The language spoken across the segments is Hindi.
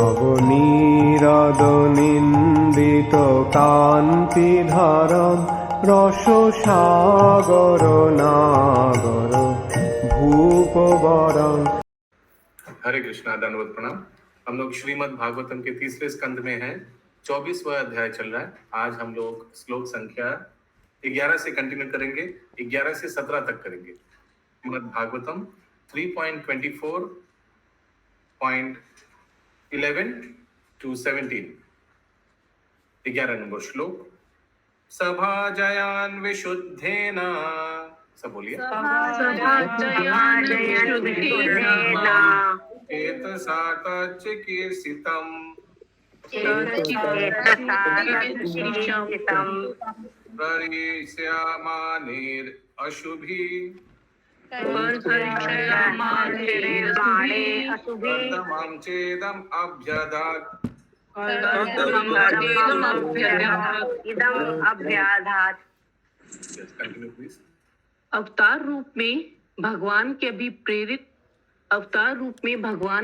নবনীরদনিন্দিত কান্তিধারম রসসাগর নাগর भूपवरं। हरे कृष्णा, दंडवत प्रणाम। हम लोग श्रीमद् भागवतम के तीसरे स्कंद में हैं। 24वां अध्याय चल रहा है। आज हम लोग श्लोक संख्या 11 से कंटिन्यू करेंगे, 11 से 17 तक करेंगे। श्रीमद् भागवतम 3.24.11 to 17, 11 नंबर श्लोक। सभा जयान विशुद्धेन, सब बोलिए। चेतसा तच्चिकीर्षितम् प्ररिष्यामानेर् अशुभि वर्धमां चेदम् अभ्यदात्। अवतार रूप में भगवान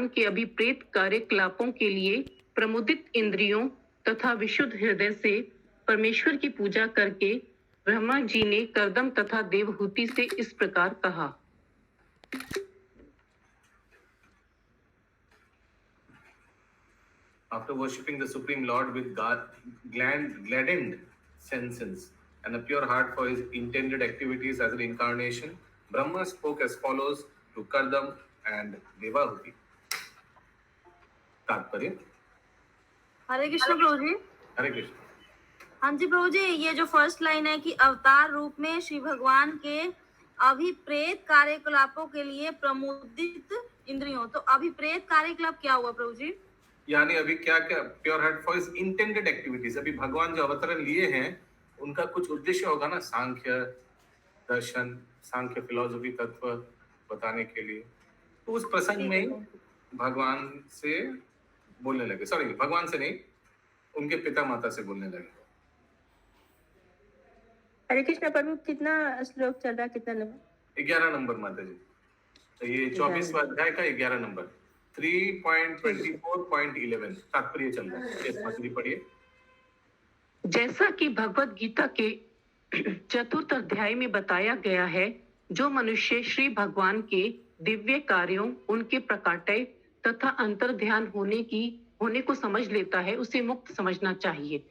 के अभिप्रेत कार्यकलापों के लिए प्रमुदित इंद्रियों तथा विशुद्ध हृदय से परमेश्वर की पूजा करके ब्रह्मा जी ने कर्दम तथा देवहूति से इस प्रकार कहा। After worshipping the Supreme Lord with gladdened senses and a pure heart for his intended activities as an incarnation, Brahma spoke as follows to Kardam and Devahuti. तात्पर्य। हरे कृष्ण प्रभु जी। हरे कृष्ण। हाँ जी प्रभु जी, ये जो फर्स्ट लाइन है कि अवतार रूप में श्री भगवान के अभिप्रेत कार्यकलापों के लिए प्रमुदित इंद्रियों, तो अभिप्रेत कार्यकलाप क्या हुआ प्रभु जी? यानी अभी क्या क्या pure heart for his intended activities. अभी भगवान जो अवतरण लिए हैं उनका कुछ उद्देश्य होगा ना, सांख्य दर्शन, सांख्य फिलॉसफी तत्व बताने के लिए। तो उस प्रसंग में भगवान से बोलने लगे, सॉरी भगवान से नहीं, उनके पिता माता से बोलने लगे। हरे कृष्ण प्रभु, कितना श्लोक चल रहा है, कितना नंबर? 11 नंबर माता जी। तो ये 24वां अध्याय का 11 नंबर 3.24.11 तात्पर्य चल रहा है। यस माता जी पढ़िए। जैसा कि भगवत गीता के चतुर्थ अध्याय में बताया गया है, जो मनुष्य श्री भगवान के दिव्य कार्यों, उनके प्रकाट्य तथा अंतर ध्यान होने को समझ लेता है, उसे मुक्त समझना चाहिए।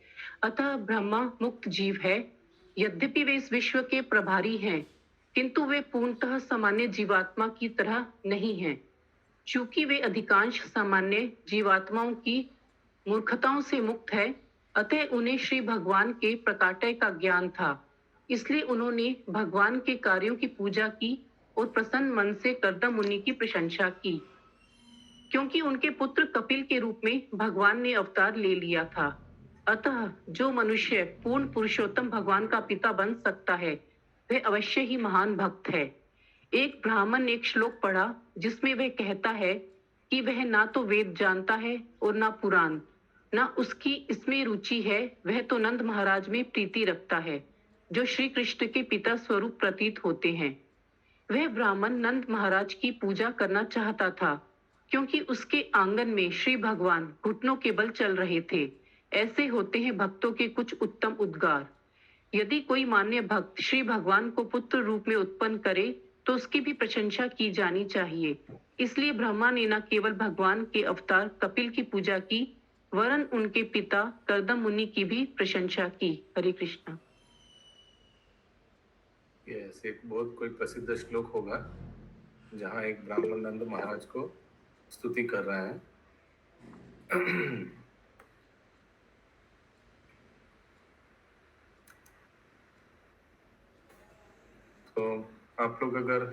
अतः ब्रह्मा मुक्त जीव है। यद्यपि वे इस विश्व के प्रभारी हैं, किंतु वे पूर्णतः सामान्य जीवात्मा की तरह नहीं हैं। चूंकि वे अधिकांश सामान्य जीवात्माओं की मूर्खताओं से मुक्त है, अतः उन्हें श्री भगवान के प्रकाट्य का ज्ञान था। इसलिए उन्होंने भगवान के कार्यों की पूजा की और प्रसन्न मन से कर्दम मुनि की प्रशंसा की, क्योंकि उनके पुत्र कपिल के रूप में भगवान ने अवतार ले लिया था। अतः जो मनुष्य पूर्ण पुरुषोत्तम भगवान का पिता बन सकता है, वह अवश्य ही महान भक्त है। एक ब्राह्मण ने एक श्लोक पढ़ा जिसमें वह कहता है कि वह ना तो वेद जानता है और ना पुराण, ना उसकी इसमें रुचि है। वह तो नंद महाराज में प्रीति रखता है, जो श्री कृष्ण के पिता स्वरूप प्रतीत होते हैं। वह ब्राह्मण नंद महाराज की पूजा करना चाहता था, क्योंकि उसके आंगन में श्री भगवान घुटनों के बल चल रहे थे। ऐसे होते हैं भक्तों के कुछ उत्तम उद्गार। यदि कोई मान्य भक्त श्री भगवान को पुत्र रूप में उत्पन्न करे, तो उसकी भी प्रशंसा की जानी चाहिए। इसलिए ब्रह्मा ने न केवल भगवान के अवतार कपिल की पूजा की, वरन उनके पिता कर्दम मुनि की भी प्रशंसा की। हरे कृष्णा। यस, एक बहुत कोई प्रसिद्ध श्लोक होगा जहाँ एक ब्राह्मण नंद महाराज को स्तुति कर रहा है। तो आप लोग अगर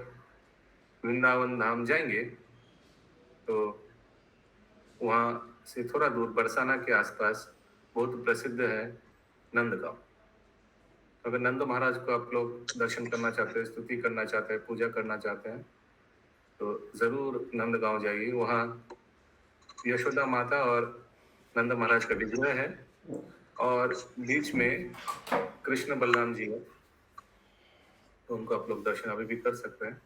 वृंदावन धाम जाएंगे तो वहाँ से थोड़ा दूर बरसाना के आसपास बहुत प्रसिद्ध है नंदगांव। अगर नंद महाराज को आप लोग दर्शन करना चाहते हैं, स्तुति करना चाहते हैं, पूजा करना चाहते हैं, तो जरूर नंदगांव जाइए। वहाँ यशोदा माता और नंद महाराज का विग्रह है और बीच में कृष्ण बलराम जी है, तो उनको आप लोग दर्शन अभी भी कर सकते हैं।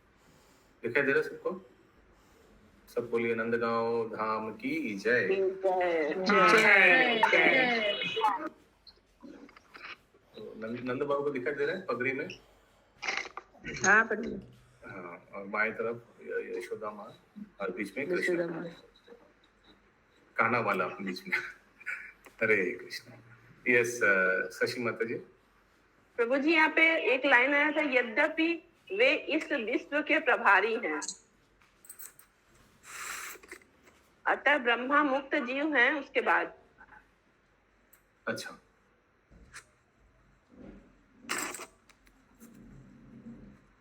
दिखाई दे रहा है सबको? सब बोलिए नंदगांव धाम की जय। तो नंद बाबू को दिखाई दे रहा है पगड़ी में? हाँ प्रभु। हाँ, और बाएं तरफ यशोदा माँ और बीच में कृष्ण यशोदा माँ। काना वाला बीच में। हरे कृष्ण। यस शशि माता जी। प्रभु जी यहाँ पे एक लाइन आया था, यद्यपि वे इस विश्व के प्रभारी हैं, अतः ब्रह्मा मुक्त जीव हैं। उसके बाद अच्छा,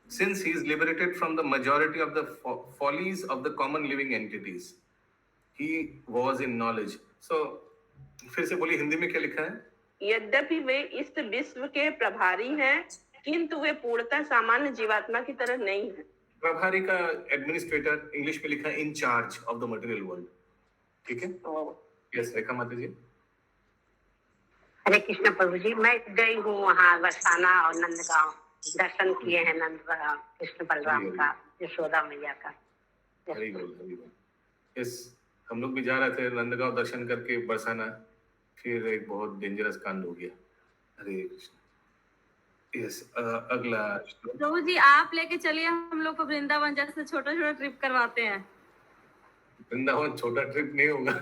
since he is liberated from the majority of the follies of the common living entities, he was in knowledge. So फिर से बोलिए हिंदी में क्या लिखा है? यद्यपि वे इस विश्व के प्रभारी हैं, किंतु वे पूर्णतः सामान्य जीवात्मा की तरह नहीं है। प्रभारी का एडमिनिस्ट्रेटर इंग्लिश में लिखा है in charge of the material world. ठीक है? यस रेखा माता जी। हरे कृष्ण प्रभु जी, मैं गई हूँ वहाँ बरसाना और नंदगांव, दर्शन किए हैं नंद कृष्ण बलराम का, यशोदा मैया का। हरी बोल हरी बोल। यस, हम लोग भी जा रहे थे नंदगांव दर्शन करके बरसाना, फिर एक बहुत डेंजरस कांड हो गया। हरे कृष्ण। यस, अगला प्रभु जी आप लेके चलिए हम लोग को वृंदावन, जैसे छोटा छोटा ट्रिप करवाते हैं। वृंदावन छोटा ट्रिप नहीं होगा।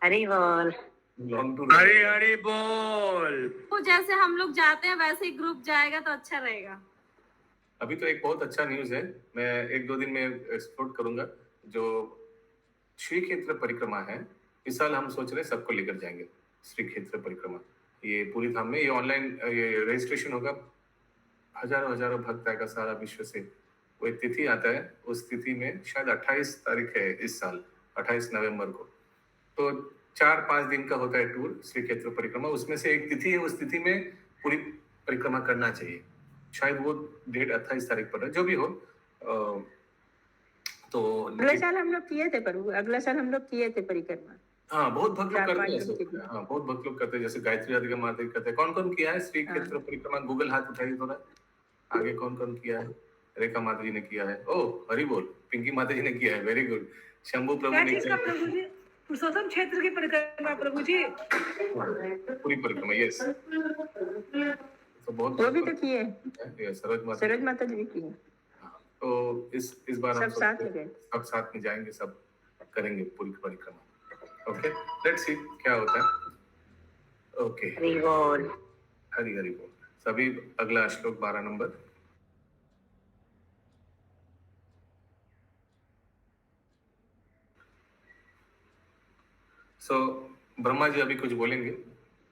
हरि बोल। Long tour. हरी हरी बोल। तो जैसे हम लोग जाते हैं वैसे ही ग्रुप जाएगा तो अच्छा रहेगा। अभी तो एक बहुत अच्छा न्यूज है, मैं एक दो दिन में एक्सप्लोर करूंगा। जो श्री क्षेत्र परिक्रमा है, इस साल हम सोच रहे हैं सबको लेकर जाएंगे श्री क्षेत्र परिक्रमा। ये पूरी धाम में ये ऑनलाइन ये रजिस्ट्रेशन होगा। हजारों हजारों भक्त आएगा सारा विश्व से। वो एक तिथि आता है, उस तिथि में शायद 28 तारीख है इस साल, 28 नवंबर को। तो 4-5 दिन का होता है टूर श्री क्षेत्र परिक्रमा। उसमें से एक तिथि है, उस तिथि में पूरी परिक्रमा करना चाहिए। शायद वो डेट 28 तारीख पर है, जो भी हो। तो अगले साल हम लोग किए थे प्रभु, अगले साल हम लोग किए थे परिक्रमा। हाँ, बहुत भक्त लोग करते हैं 4-5 दिन के ऐसे। हाँ, बहुत भक्त लोग करते हैं, जैसे गायत्री राधिका माता जी करते हैं। कौन कौन किया है श्री क्षेत्र परिक्रमा? गूगल हाथ उठाइए थोड़ा। आगे कौन कौन किया है? रेखा माता जी ने किया है। ओ हरि बोल। पिंकी माता जी ने किया है, वेरी गुड। शंभू प्रभु ने किया है। प्रभु जी पुरुषोत्तम क्षेत्र की परिक्रमा प्रभु जी। पूरी परिक्रमा, यस। तो बहुत वो भी तो किए, सरोज माता जी भी किए। तो इस बार हम सब साथ में गए। सब साथ में जाएंगे, सब करेंगे पूरी परिक्रमा। ओके, लेट्स सी क्या होता है। ओके, हरि बोल। हरि हरि बोल। सभी अगला श्लोक 12 नंबर। सो ब्रह्मा जी अभी कुछ बोलेंगे,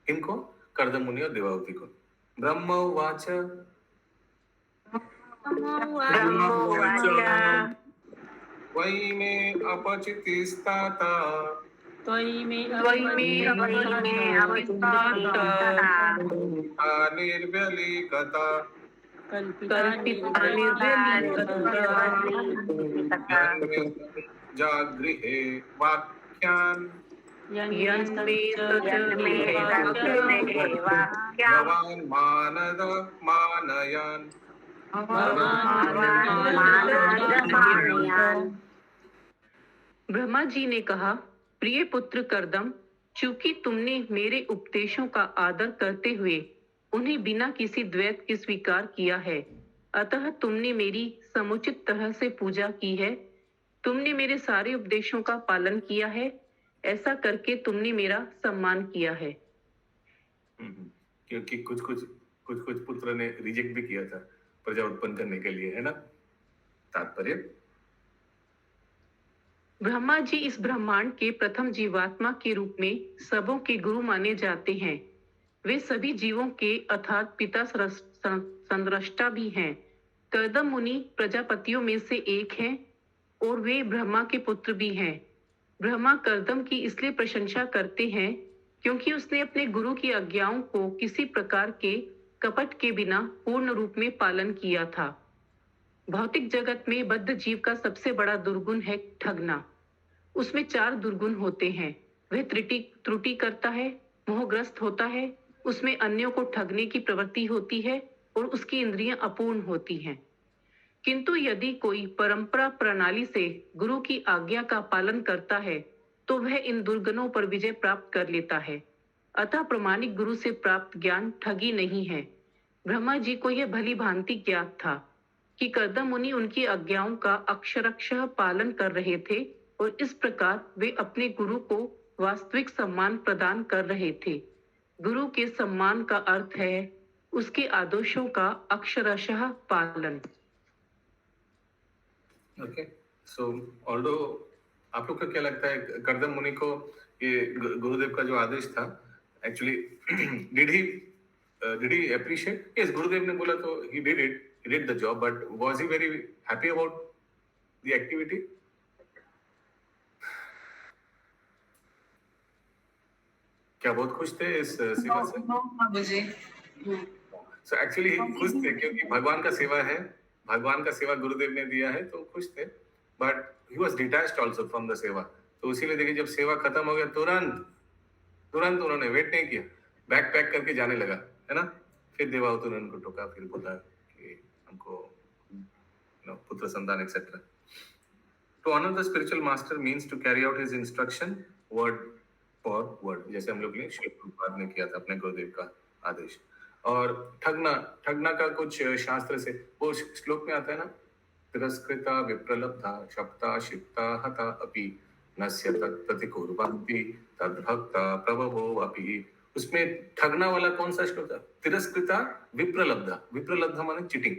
इनको कर्दम मुनि और देवावती को। ब्रह्म वाच वही में अपचितिस्ताता निर्व्यलीकता जागृहे वाक्यान् भवान् मानद मानयान्। ब्रह्मा जी ने कहा, प्रिय पुत्र कर्दम, चूंकि तुमने मेरे उपदेशों का आदर करते हुए उन्हें बिना किसी द्वैत के स्वीकार किया है, अतः तुमने मेरी समुचित तरह से पूजा की है। तुमने मेरे सारे उपदेशों का पालन किया है। ऐसा करके तुमने मेरा सम्मान किया है। क्योंकि कुछ पुत्र ने रिजेक्ट भी किया था प्रजा उत्पन्न करने के लिए, है ना तात्पर्य। ब्रह्मा जी इस ब्रह्मांड के प्रथम जीवात्मा के रूप में सबों के गुरु माने जाते हैं। वे सभी जीवों के अर्थात पिता संदृष्टा भी हैं। कर्दम मुनि प्रजापतियों में से एक हैं और वे ब्रह्मा के पुत्र भी हैं। ब्रह्मा कर्दम की इसलिए प्रशंसा करते हैं क्योंकि उसने अपने गुरु की आज्ञाओं को किसी प्रकार के कपट के बिना पूर्ण रूप में पालन किया था। भौतिक जगत में बद्ध जीव का सबसे बड़ा दुर्गुण है ठगना। उसमें 4 दुर्गुण होते हैं। वह त्रुटि करता है, मोहग्रस्त होता है, उसमें अन्यों को ठगने की प्रवृत्ति होती है और उसकी इंद्रियां अपूर्ण होती हैं। किंतु यदि कोई परंपरा प्रणाली से गुरु की आज्ञा का पालन करता है तो वह इन दुर्गुणों पर विजय प्राप्त कर लेता है। अतः प्रामाणिक गुरु से प्राप्त ज्ञान ठगी नहीं है। ब्रह्मा जी को यह भली भांति ज्ञात था कि कर्दम मुनि उनकी आज्ञाओं का अक्षरशः पालन कर रहे थे और इस प्रकार वे अपने गुरु को वास्तविक सम्मान प्रदान कर रहे थे। गुरु के सम्मान का अर्थ है उसके आदेशों का अक्षरशः पालन। ओके, सो ऑल्दो आप लोग को क्या लगता है कर्दम मुनि को ये गुरुदेव का जो आदेश था actually did he appreciate? Yes, गुरुदेव ने बोला तो he did the job, but was he very happy about the activity? क्या बहुत खुश थे इस सेवा से? सो एक्चुअली खुश थे क्योंकि भगवान का सेवा है, भगवान का सेवा गुरुदेव ने दिया है तो खुश थे, but he was detached also from the सेवा। तो इसीलिए देखिए जब सेवा खत्म हो गया तुरंत उन्होंने वेट नहीं किया, बैग पैक करके जाने लगा, है ना। फिर देवावतु ने उनको टोका, फिर बोला कि हमको पुत्र संतान etcetera. To honour the spiritual master means to carry out his instruction word for word, जैसे हम लोग ने श्री प्रभुपाद ने किया था अपने गुरुदेव का आदेश। और ठगना का कुछ शास्त्र से वो श्लोक में आता है ना, तिरस्कृता विप्रलब्धा शप्ता शिप्ता हता अपि नस्य तत्प्रतिकुर्वन्ति तद्भक्ता प्रभवो अपि। उसमें ठगना वाला कौन सा श्लोक था? तिरस्कृता विप्रलब्धा, विप्रलब्धा माने चीटिंग।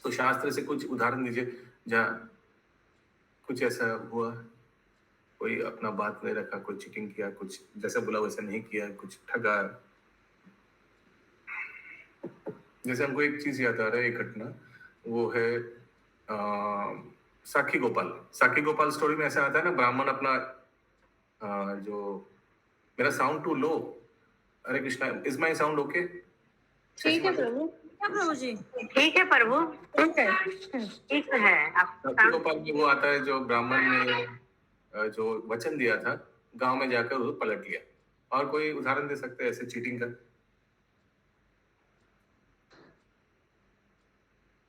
तो शास्त्र से कुछ उदाहरण दीजिए जहाँ कुछ ऐसा हुआ, कोई अपना बात नहीं रखा, कोई चीटिंग किया, कुछ जैसा बोला वैसा नहीं किया, कुछ ठगा। जैसे हमको एक चीज याद आ रहा है, एक घटना वो है साखी गोपाल स्टोरी में ऐसा आता है ना, ब्राह्मण अपना जो मेरा sound too low, Hare Krishna, is my sound okay? ठीक है प्रभु। प्रभु जी ठीक है प्रभु, ठीक है। ठीक है। साखी गोपाल में वो आता है जो ब्राह्मण ने जो वचन दिया था गांव में जाकर वो पलट लिया। और कोई उदाहरण दे सकते हैं ऐसे चीटिंग का?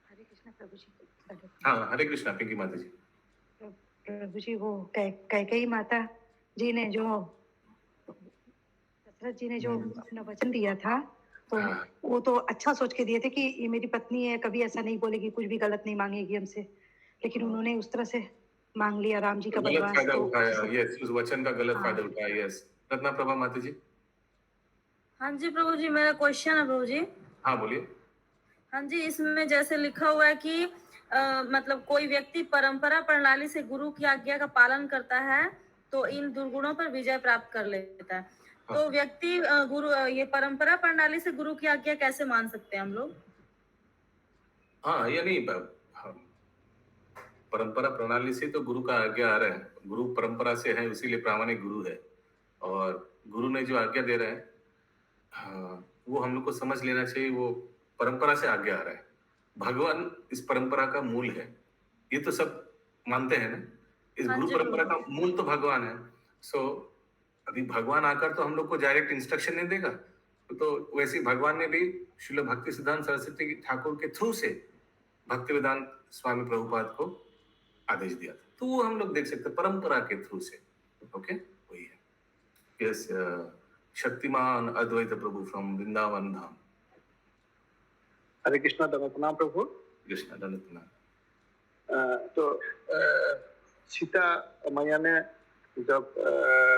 हरे कृष्णा प्रभु जी। हाँ, हरे कृष्णा पिंकी माता जी। प्रभु जी वो कैकेयी माता जी ने जो दशरथ जी ने जो अपना वचन दिया था तो वो तो अच्छा सोच के दिए थे कि ये मेरी पत्नी है, कभी ऐसा नहीं बोलेगी, कुछ भी गलत नहीं मांगेगी हमसे, लेकिन उन्होंने उस तरह से मांग लिया राम जी का गलत फायदा उठाया। यस, उस वचन का गलत फायदा उठाया। यस, रत्ना प्रभा माता जी। हाँ जी प्रभु जी, मेरा क्वेश्चन है प्रभु जी। हाँ बोलिए। हाँ जी, इसमें जैसे लिखा हुआ है कि मतलब कोई व्यक्ति परंपरा प्रणाली से गुरु की आज्ञा का पालन करता है तो इन दुर्गुणों पर विजय प्राप्त कर लेता है। तो व्यक्ति गुरु ये परंपरा प्रणाली से गुरु की आज्ञा कैसे मान सकते हैं हम लोग? हाँ, ये नहीं, परंपरा प्रणाली से तो गुरु का आज्ञा आ रहा है, गुरु परंपरा से है, इसीलिए प्रामाणिक गुरु है। और गुरु ने जो आज्ञा दे रहे हैं, हाँ, वो हम लोग को समझ लेना चाहिए, वो परंपरा से आज्ञा आ रहा है। भगवान इस परंपरा का मूल है, ये तो सब मानते हैं ना। इस गुरु परंपरा का मूल तो भगवान है। सो अभी भगवान आकर तो हम लोग को डायरेक्ट इंस्ट्रक्शन नहीं देगा, तो वैसे भगवान ने भी श्रील भक्ति सिद्धांत सरस्वती ठाकुर के थ्रू से भक्ति वेदांत स्वामी प्रभुपाद को आदेश दिया था, तो वो हम लोग देख सकते हैं परंपरा के थ्रू से। ओके, वही है। Yes, Shaktiman Advait Prabhu from Vrindavan Dham. हरे कृष्णा, दंडवतना प्रभु। कृष्णा दंडवतना। तो सीता मैया ने जब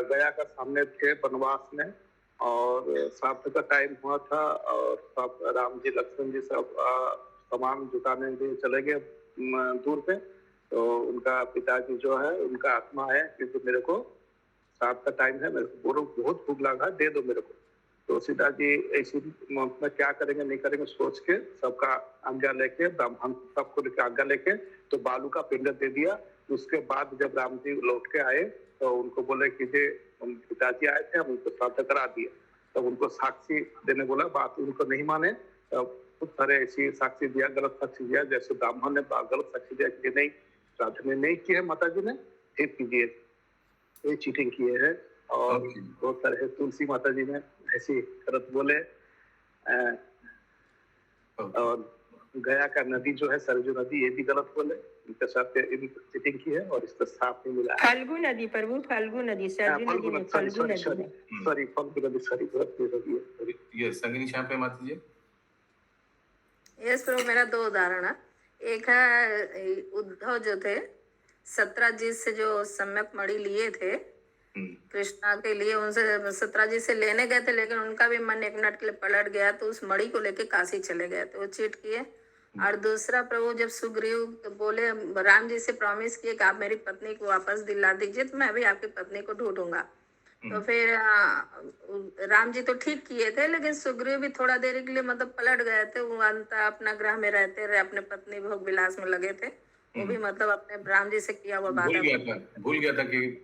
गया का सामने थे वनवास में और श्राद्ध का टाइम हुआ था और सब राम जी लक्ष्मण जी सब सामान जुटाने के लिए चले गए दूर पे, तो उनका पिताजी जो है उनका आत्मा है क्योंकि मेरे को श्राद्ध का टाइम है, मेरे को बहुत भूख लगा, दे दो मेरे को। तो सीता जी ऐसी में क्या करेंगे नहीं करेंगे सोच के सबका आज्ञा लेके, ब्राह्मण सबको लेके आज्ञा लेके तो बालू का पिंड दे दिया। उसके बाद जब राम जी लौट के आए तो उनको बोले कि जे पिताजी आए थे, हम उनको श्राद्ध करा दिए। तब उनको साक्षी देने बोला, बात उनको नहीं माने, तब खूब सारे ऐसी साक्षी दिया, गलत साक्षी दिया। जैसे ब्राह्मण ने गलत साक्षी दिया कि नहीं श्राद्ध में नहीं किए माता जी ने, फिर कीजिए, ये चीटिंग किए है। और बहुत सारे तुलसी माता जी ने ऐसी गलत बोले। और गया का नदी जो है सरजू नदी, ये भी गलत बोले, इनके साथ ये भी चीटिंग की है और इसका साफ नहीं मिला है। फाल्गु नदी प्रभु, फाल्गु नदी, सरजू नदी नहीं, फाल्गु नदी है। सॉरी फाल्गु नदी, सॉरी गलत नदी है। ये संगिनी यहाँ पे माता जी। यस प्रभु, मेरा 2 उदाहरण है। एक है उद्धव जो थे, 17 जी से जो सम्यक मणि लिए थे कृष्णा के लिए, उनसे 17 जी से लेने गए थे, लेकिन उनका भी मन 1 मिनट के लिए पलट गया, तो उस मणि को लेके काशी चले गए थे, वो चीट किए। और दूसरा प्रभु, जब सुग्रीव बोले, राम जी से प्रॉमिस किए कि आप मेरी पत्नी को वापस दिला दीजिए तो मैं भी आपकी पत्नी को ढूंढूंगा, तो फिर राम जी तो ठीक किए थे, लेकिन सुग्रीव भी थोड़ा देर के लिए मतलब पलट गए थे। वो अंत अपना ग्रह में रहते रहे, अपने पत्नी भोग विलास में लगे थे। वो भी मतलब अपने राम जी से किया हुआ बात भूल गया था कि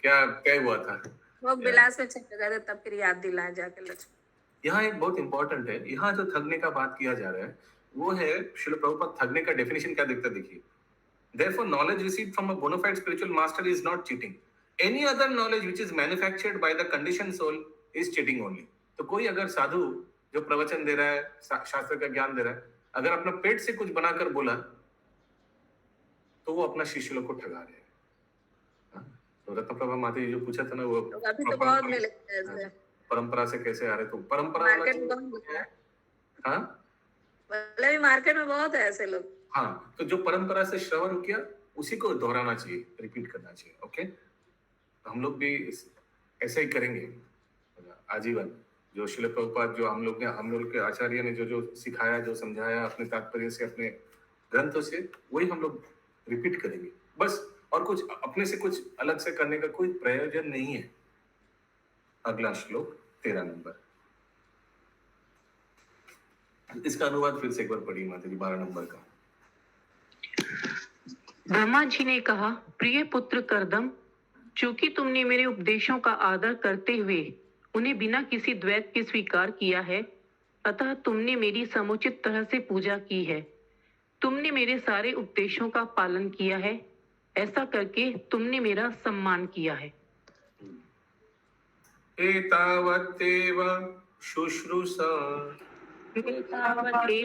क्या हुआ था, भोग विलास में चले गए थे, तब फिर याद दिलाए जाके लक्ष्मण। यहाँ एक बहुत इंपॉर्टेंट है, यहाँ जो थकने का बात किया जा रहा है वो है, श्रील प्रभुपाद थकने का डेफिनेशन क्या देखता देखिए, therefore knowledge received from a bona fide spiritual master is not cheating. Any other knowledge which is manufactured by the conditioned soul is cheating only. तो कोई अगर साधु जो प्रवचन दे रहा है, शास्त्र का ज्ञान दे रहा है, अगर अपना पेट से कुछ बनाकर बोला तो वो अपना शिष्य लोग को ठगा रहे हैं। तो रत्नप्रभा माता जी जो पूछा था ना, वो अभी तो बहुत मिले ऐसे परंपरा से कैसे आ रहे, तो परंपरा मार्केट में बहुत है ऐसे लोग। हाँ, तो जो परंपरा से श्रवण किया उसी को दोहराना चाहिए, रिपीट करना चाहिए। ओके, हम लोग भी ऐसा ही करेंगे आजीवन। जो श्रील प्रभुपाद जो हम लोग के आचार्य ने जो सिखाया, जो समझाया अपने तात्पर्य से, अपने ग्रंथों से, वही हम लोग रिपीट करेंगे बस। और कुछ अपने से कुछ अलग से करने का कोई प्रयोजन नहीं है। अगला श्लोक 13 नंबर, इसका अनुवाद फिर से एक बार पढ़िए माता जी, 12 नंबर का। ब्रह्मा जी ने कहा, प्रिय पुत्र कर्दम, चूंकि तुमने मेरे उपदेशों का आदर करते हुए उन्हें बिना किसी द्वैत के स्वीकार किया है, अतः तुमने मेरी समुचित तरह से पूजा की है। तुमने मेरे सारे उपदेशों का पालन किया है, ऐसा करके तुमने मेरा सम्मान किया है। एतावत्तेव शुश्रूषा पितारि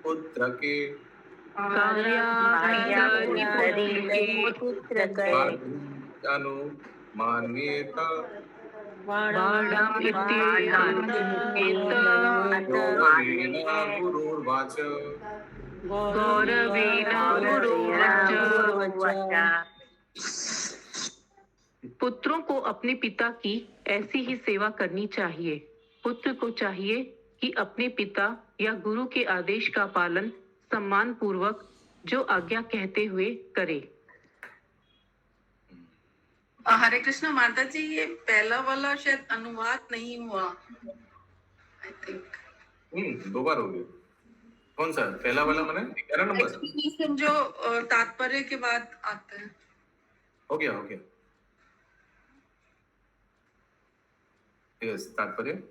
पुत्र के अनुमान्यता गुरुर्वाच पुत्रों को अपने पिता की ऐसी ही सेवा करनी चाहिए। पुत्र को चाहिए कि अपने पिता या गुरु के आदेश का पालन सम्मान पूर्वक जो आज्ञा कहते हुए करे। हरे कृष्ण माता जी, ये पहला वाला शायद अनुवाद नहीं हुआ, आई थिंक 2 बार हो गया। कौन सा पहला वाला? मैंने 11 नंबर एक्सप्लेनेशन जो तात्पर्य के बाद आता है। हो गया यस, तात्पर्य।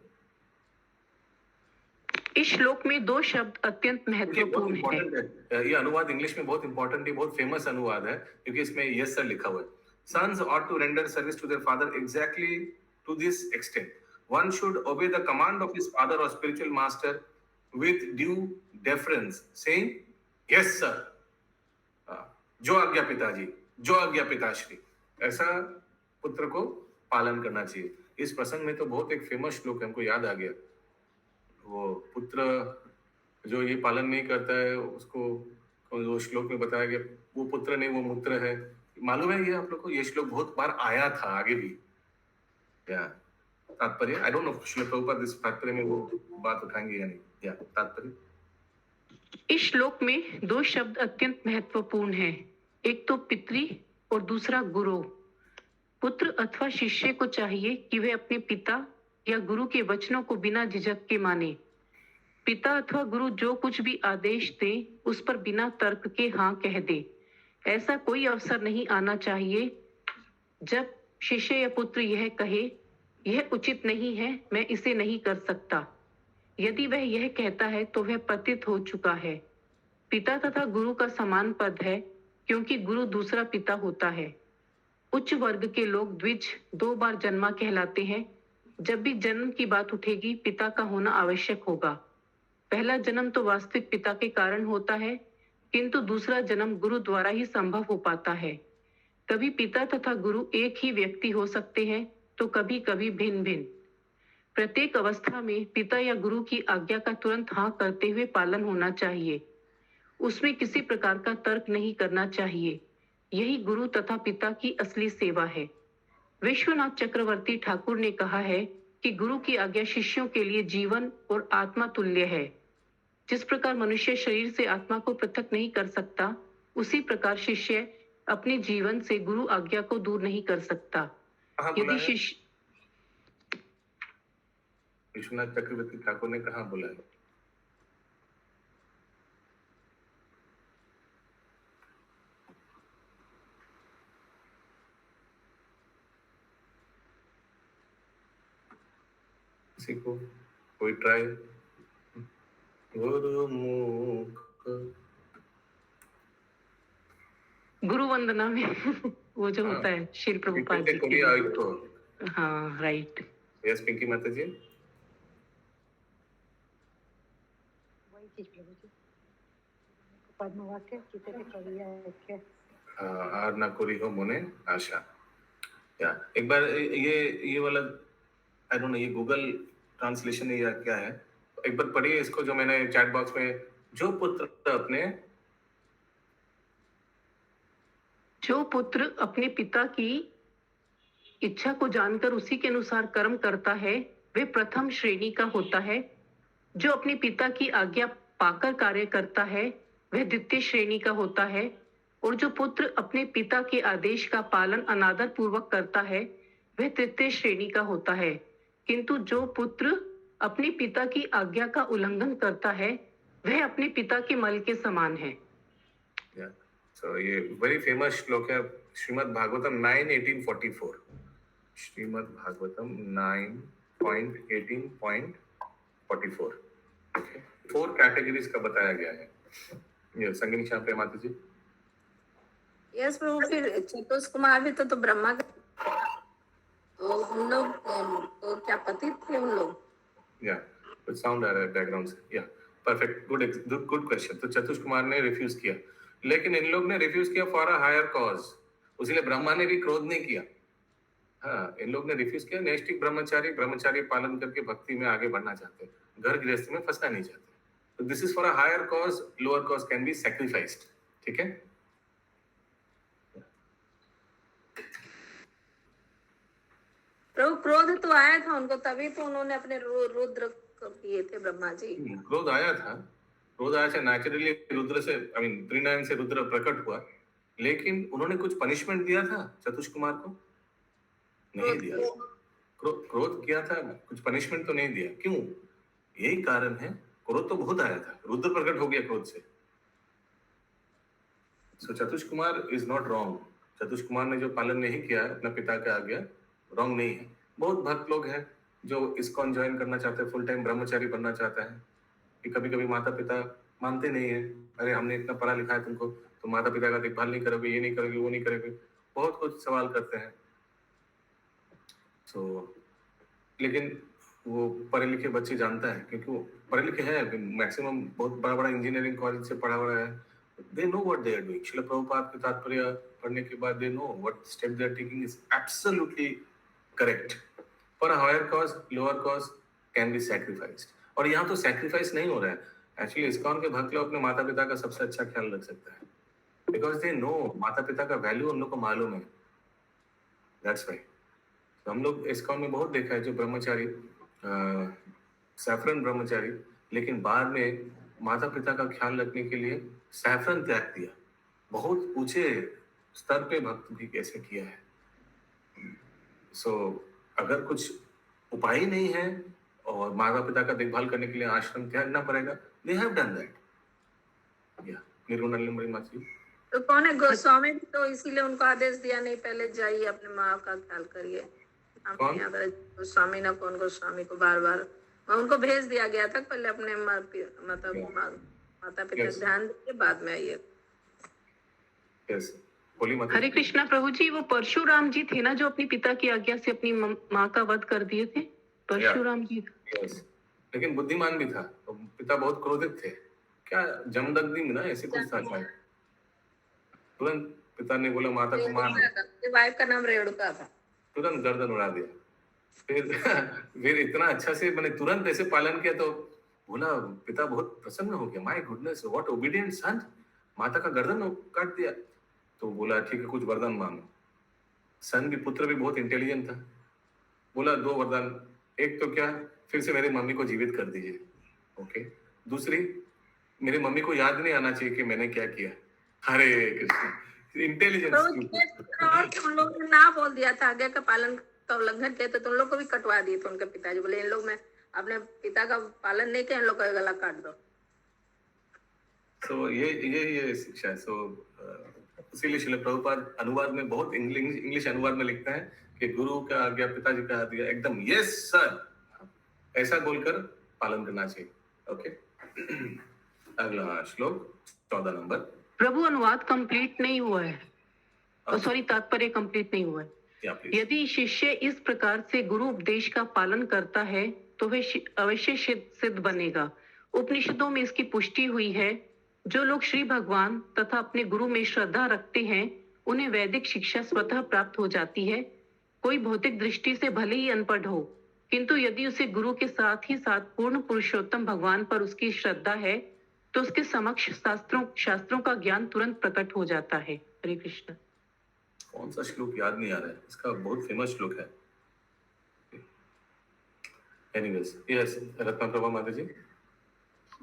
इस श्लोक में 2 शब्द अत्यंत महत्वपूर्ण है। ये अनुवाद इंग्लिश में बहुत इंपॉर्टेंट है, बहुत फेमस अनुवाद है, क्योंकि इसमें यस सर लिखा हुआ है। Sons ought to render service to their father exactly to this extent. One should obey the command of his father or spiritual master with due deference, saying, "Yes, sir." जो आज्ञा पिताजी, जो आज्ञा पिताश्री, ऐसा पुत्र को पालन करना चाहिए। इस प्रसंग में तो बहुत एक फेमस श्लोक हमको याद आ गया। वो पुत्र जो ये पालन नहीं करता है, उसको जो श्लोक में बताया गया, वो पुत्र नहीं, वो मूत्र है। मालूम है ये आप लोग को? ये श्लोक बहुत बार आया था आगे भी। तात्पर्य, I don't know Srila Prabhupada इस तात्पर्य में वो बात उठाएंगे या नहीं। तात्पर्य, इस श्लोक में 2 शब्द अत्यंत महत्वपूर्ण हैं। एक तो पितृ और दूसरा गुरु। पुत्र अथवा शिष्य को चाहिए कि वह अपने पिता या गुरु के वचनों को बिना झिझक के माने। पिता अथवा गुरु जो कुछ भी आदेश दे, उस पर बिना तर्क के हाँ कह दे। ऐसा कोई अवसर नहीं आना चाहिए जब शिष्य या पुत्र यह कहे, यह उचित नहीं है, मैं इसे नहीं कर सकता। यदि वह यह कहता है तो वह पतित हो चुका है। पिता तथा गुरु का समान पद है, क्योंकि गुरु दूसरा पिता होता है। उच्च वर्ग के लोग द्विज 2 बार जन्मा कहलाते हैं। जब भी जन्म की बात उठेगी पिता का होना आवश्यक होगा। पहला जन्म तो वास्तविक पिता के कारण होता है, किंतु दूसरा जन्म गुरु द्वारा ही संभव हो पाता है। कभी पिता तथा गुरु एक ही व्यक्ति हो सकते हैं तो कभी कभी भिन्न भिन्न। प्रत्येक अवस्था में पिता या गुरु की आज्ञा का तुरंत हाँ करते हुए पालन होना चाहिए। उसमें किसी प्रकार का तर्क नहीं करना चाहिए। यही गुरु तथा पिता की असली सेवा है। विश्वनाथ चक्रवर्ती ठाकुर ने कहा है कि गुरु की आज्ञा शिष्यों के लिए जीवन और आत्मा तुल्य है। जिस प्रकार मनुष्य शरीर से आत्मा को पृथक नहीं कर सकता, उसी प्रकार शिष्य अपने जीवन से गुरु आज्ञा को दूर नहीं कर सकता। यदि शिष्य विश्वनाथ चक्रवर्ती ठाकुर ने कहाँ बोला है? किसी को कोई ट्राई? गुरु वंदना में वो जो होता है श्री प्रभुपाद जी की। हाँ, राइट। यस पिंकी माता जी। वही चीज प्रभु जी, पद्म वाक्य कितने कविया है। आर ना कोरी हो मोने आशा। या एक बार ये वाला आई डोंट नो ये गूगल ट्रांसलेशन है या क्या है, एक बार पढ़िए इसको जो मैंने चैट बॉक्स में। जो पुत्र अपने पिता की इच्छा को जानकर उसी के अनुसार कर्म करता है वे प्रथम श्रेणी का होता है। जो अपने पिता की आज्ञा पाकर कार्य करता है वह द्वितीय श्रेणी का होता है। और जो पुत्र अपने पिता के आदेश का पालन अनादर पूर्वक करता है वह तृतीय श्रेणी का होता है। किंतु जो पुत्र अपने पिता की आज्ञा का उल्लंघन करता है वह अपने पिता के मल के समान है। So ये वेरी फेमस श्लोक है श्रीमद् भागवतम 9:1844। श्रीमद् भागवतम 9.18.44। फोर कैटेगरीज का बताया गया है। ये संगीनी शाह पे माता जी। यस प्रभु। फिर चतुष कुमार भी तो ब्रह्मा का, तो उन लोग तो क्या पति थे उन लोग? या कुछ साउंड आ रहा है बैकग्राउंड से। या परफेक्ट, गुड क्वेश्चन। तो चतुष कुमार ने रिफ्यूज किया, लेकिन इन लोग ने रिफ्यूज किया फॉर अ हायर कॉज। उसलिए ब्रह्मा ने भी क्रोध नहीं किया। हाँ, इन लोग ने रिफ्यूज किया। नैष्ठिक ब्रह्मचारी पालन करके भक्ति में आगे बढ़ना चाहते हैं, घर गृहस्थी में फंसना नहीं चाहते। तो this is for a higher cause, lower cause can be sacrificed. ठीक है। प्रभु क्रोध तो आया था उनको, तभी तो उन्होंने अपने रुद्र किए थे ब्रह्मा जी। क्रोध आया था नेचुरली रुद्र से, आई मीन त्रिनयन से रुद्र प्रकट हुआ, लेकिन उन्होंने कुछ पनिशमेंट दिया था चतुष कुमार को? नहीं दिया। क्रोध किया था, कुछ पनिशमेंट तो नहीं दिया। क्यों? यही कारण है, क्रोध तो बहुत आया था, रुद्र प्रकट हो गया क्रोध से। So Chatush Kumar is not wrong. Chatush Kumar ने जो पालन नहीं किया अपना पिता का आज्ञा, रॉन्ग नहीं है। बहुत भक्त लोग हैं जो इस्कॉन ज्वाइन करना चाहते हैं, फुल टाइम ब्रह्मचारी बनना चाहता है, कि कभी कभी माता पिता मानते नहीं है। अरे हमने इतना पढ़ा लिखा है तुमको, तो माता पिता का देखभाल नहीं करोगे, ये नहीं करोगे, वो नहीं करोगे, बहुत कुछ सवाल करते हैं। लेकिन वो पढ़े लिखे बच्चे जानता है, क्योंकि वो पढ़े लिखे हैं, मैक्सिमम बहुत बड़ा बड़ा इंजीनियरिंग कॉलेज से पढ़ा हुआ है। They know what they are doing. Srila Prabhupada के तात्पर्य पढ़ने के बाद they know what step they are taking is absolutely correct. For a higher cause, lower cause can be sacrificed. और यहाँ तो सैक्रिफाइस नहीं हो रहा है। एक्चुअली इस्कॉन के भक्त लोग अपने माता पिता का सबसे अच्छा ख्याल रख सकता है, बिकॉज दे नो, माता पिता का वैल्यू उन लोग को मालूम है। That's why. तो हम लोग इस्कॉन में बहुत देखा है जो ब्रह्मचारी, सैफरन ब्रह्मचारी, लेकिन बाद में माता पिता का ख्याल रखने के लिए सैफरन त्याग दिया। बहुत ऊंचे स्तर पे भक्त भी कैसे किया है। अगर कुछ उपाय ही नहीं है और माता पिता का देखभाल करने के लिए आश्रम त्यागना पड़ेगा, they have done that. तो कौन है गोस्वामी? तो इसीलिए उनको आदेश दिया नहीं, पहले जाइए अपने माँ का ख्याल करिए। गोस्वामी ना कौन गोस्वामी को बार बार उनको भेज दिया गया था, पहले अपने माता पिता ध्यान दीजिए, बाद में आइए। हरे कृष्णा प्रभु जी। वो परशुराम जी थे ना जो अपनी पिता की आज्ञा से अपनी माँ का वध कर दिए थे? परशुराम जी। यस, लेकिन बुद्धिमान भी था। तो पिता बहुत क्रोधित थे। क्या जमदग्नि में ना ऐसे कुछ था शायद। तुरंत पिता ने बोला माता को मार, वाइफ का नाम रेणुका था। तुरंत गर्दन उड़ा दिया। फिर फिर इतना अच्छा से मैंने तुरंत ऐसे पालन किया तो बोला, पिता बहुत प्रसन्न हो गया। माय गुडनेस, व्हाट ओबीडिएंट सन। माता का गर्दन काट दिया। तो बोला ठीक है, कुछ वरदान मांगो। सन भी, पुत्र भी बहुत इंटेलिजेंट था। बोला 2 वरदान। एक तो क्या, फिर से मेरी मम्मी को जीवित कर दीजिए। ओके। दूसरी, मेरी मम्मी को याद नहीं आना चाहिए कि मैंने क्या किया। हरे कृष्ण, इंटेलिजेंस। तुम लोग ने ना बोल दिया था, आज्ञा का पालन का उल्लंघन किया तो तुम लोग को भी कटवा दिए थे उनके पिताजी। बोले इन लोग ने अपने पिता का पालन नहीं किया, इन लोग का गला काट दो। तो ये शिक्षा है। सो इसीलिए श्रील प्रभुपाद अनुवाद में बहुत इंग्लिश अनुवाद में लिखता है कि गुरु का आज्ञा, पिताजी का आज्ञा एकदम यस सर ऐसा बोलकर पालन करना चाहिए। ओके। अगला श्लोक 14 नंबर। प्रभु अनुवाद कंप्लीट नहीं हुआ है, सॉरी तात्पर्य कंप्लीट नहीं हुआ है। यदि शिष्य इस प्रकार से गुरु उपदेश का पालन करता है तो वह अवश्य सिद्ध बनेगा। उपनिषदों में इसकी पुष्टि हुई है। जो लोग श्री भगवान तथा अपने गुरु में श्रद्धा रखते हैं उन्हें वैदिक शिक्षा स्वतः प्राप्त हो जाती है। कोई भौतिक दृष्टि से भले ही अनपढ़ हो, किंतु यदि उसे गुरु के साथ ही साथ पूर्ण पुरुषोत्तम भगवान पर उसकी श्रद्धा है तो उसके समक्ष शास्त्रों का ज्ञान तुरंत प्रकट हो जाता है। हरे कृष्ण। कौन सा श्लोक याद नहीं आ रहा है, इसका बहुत फेमस श्लोक है। एनीवेज, यस रत्ना प्रभा माता जी।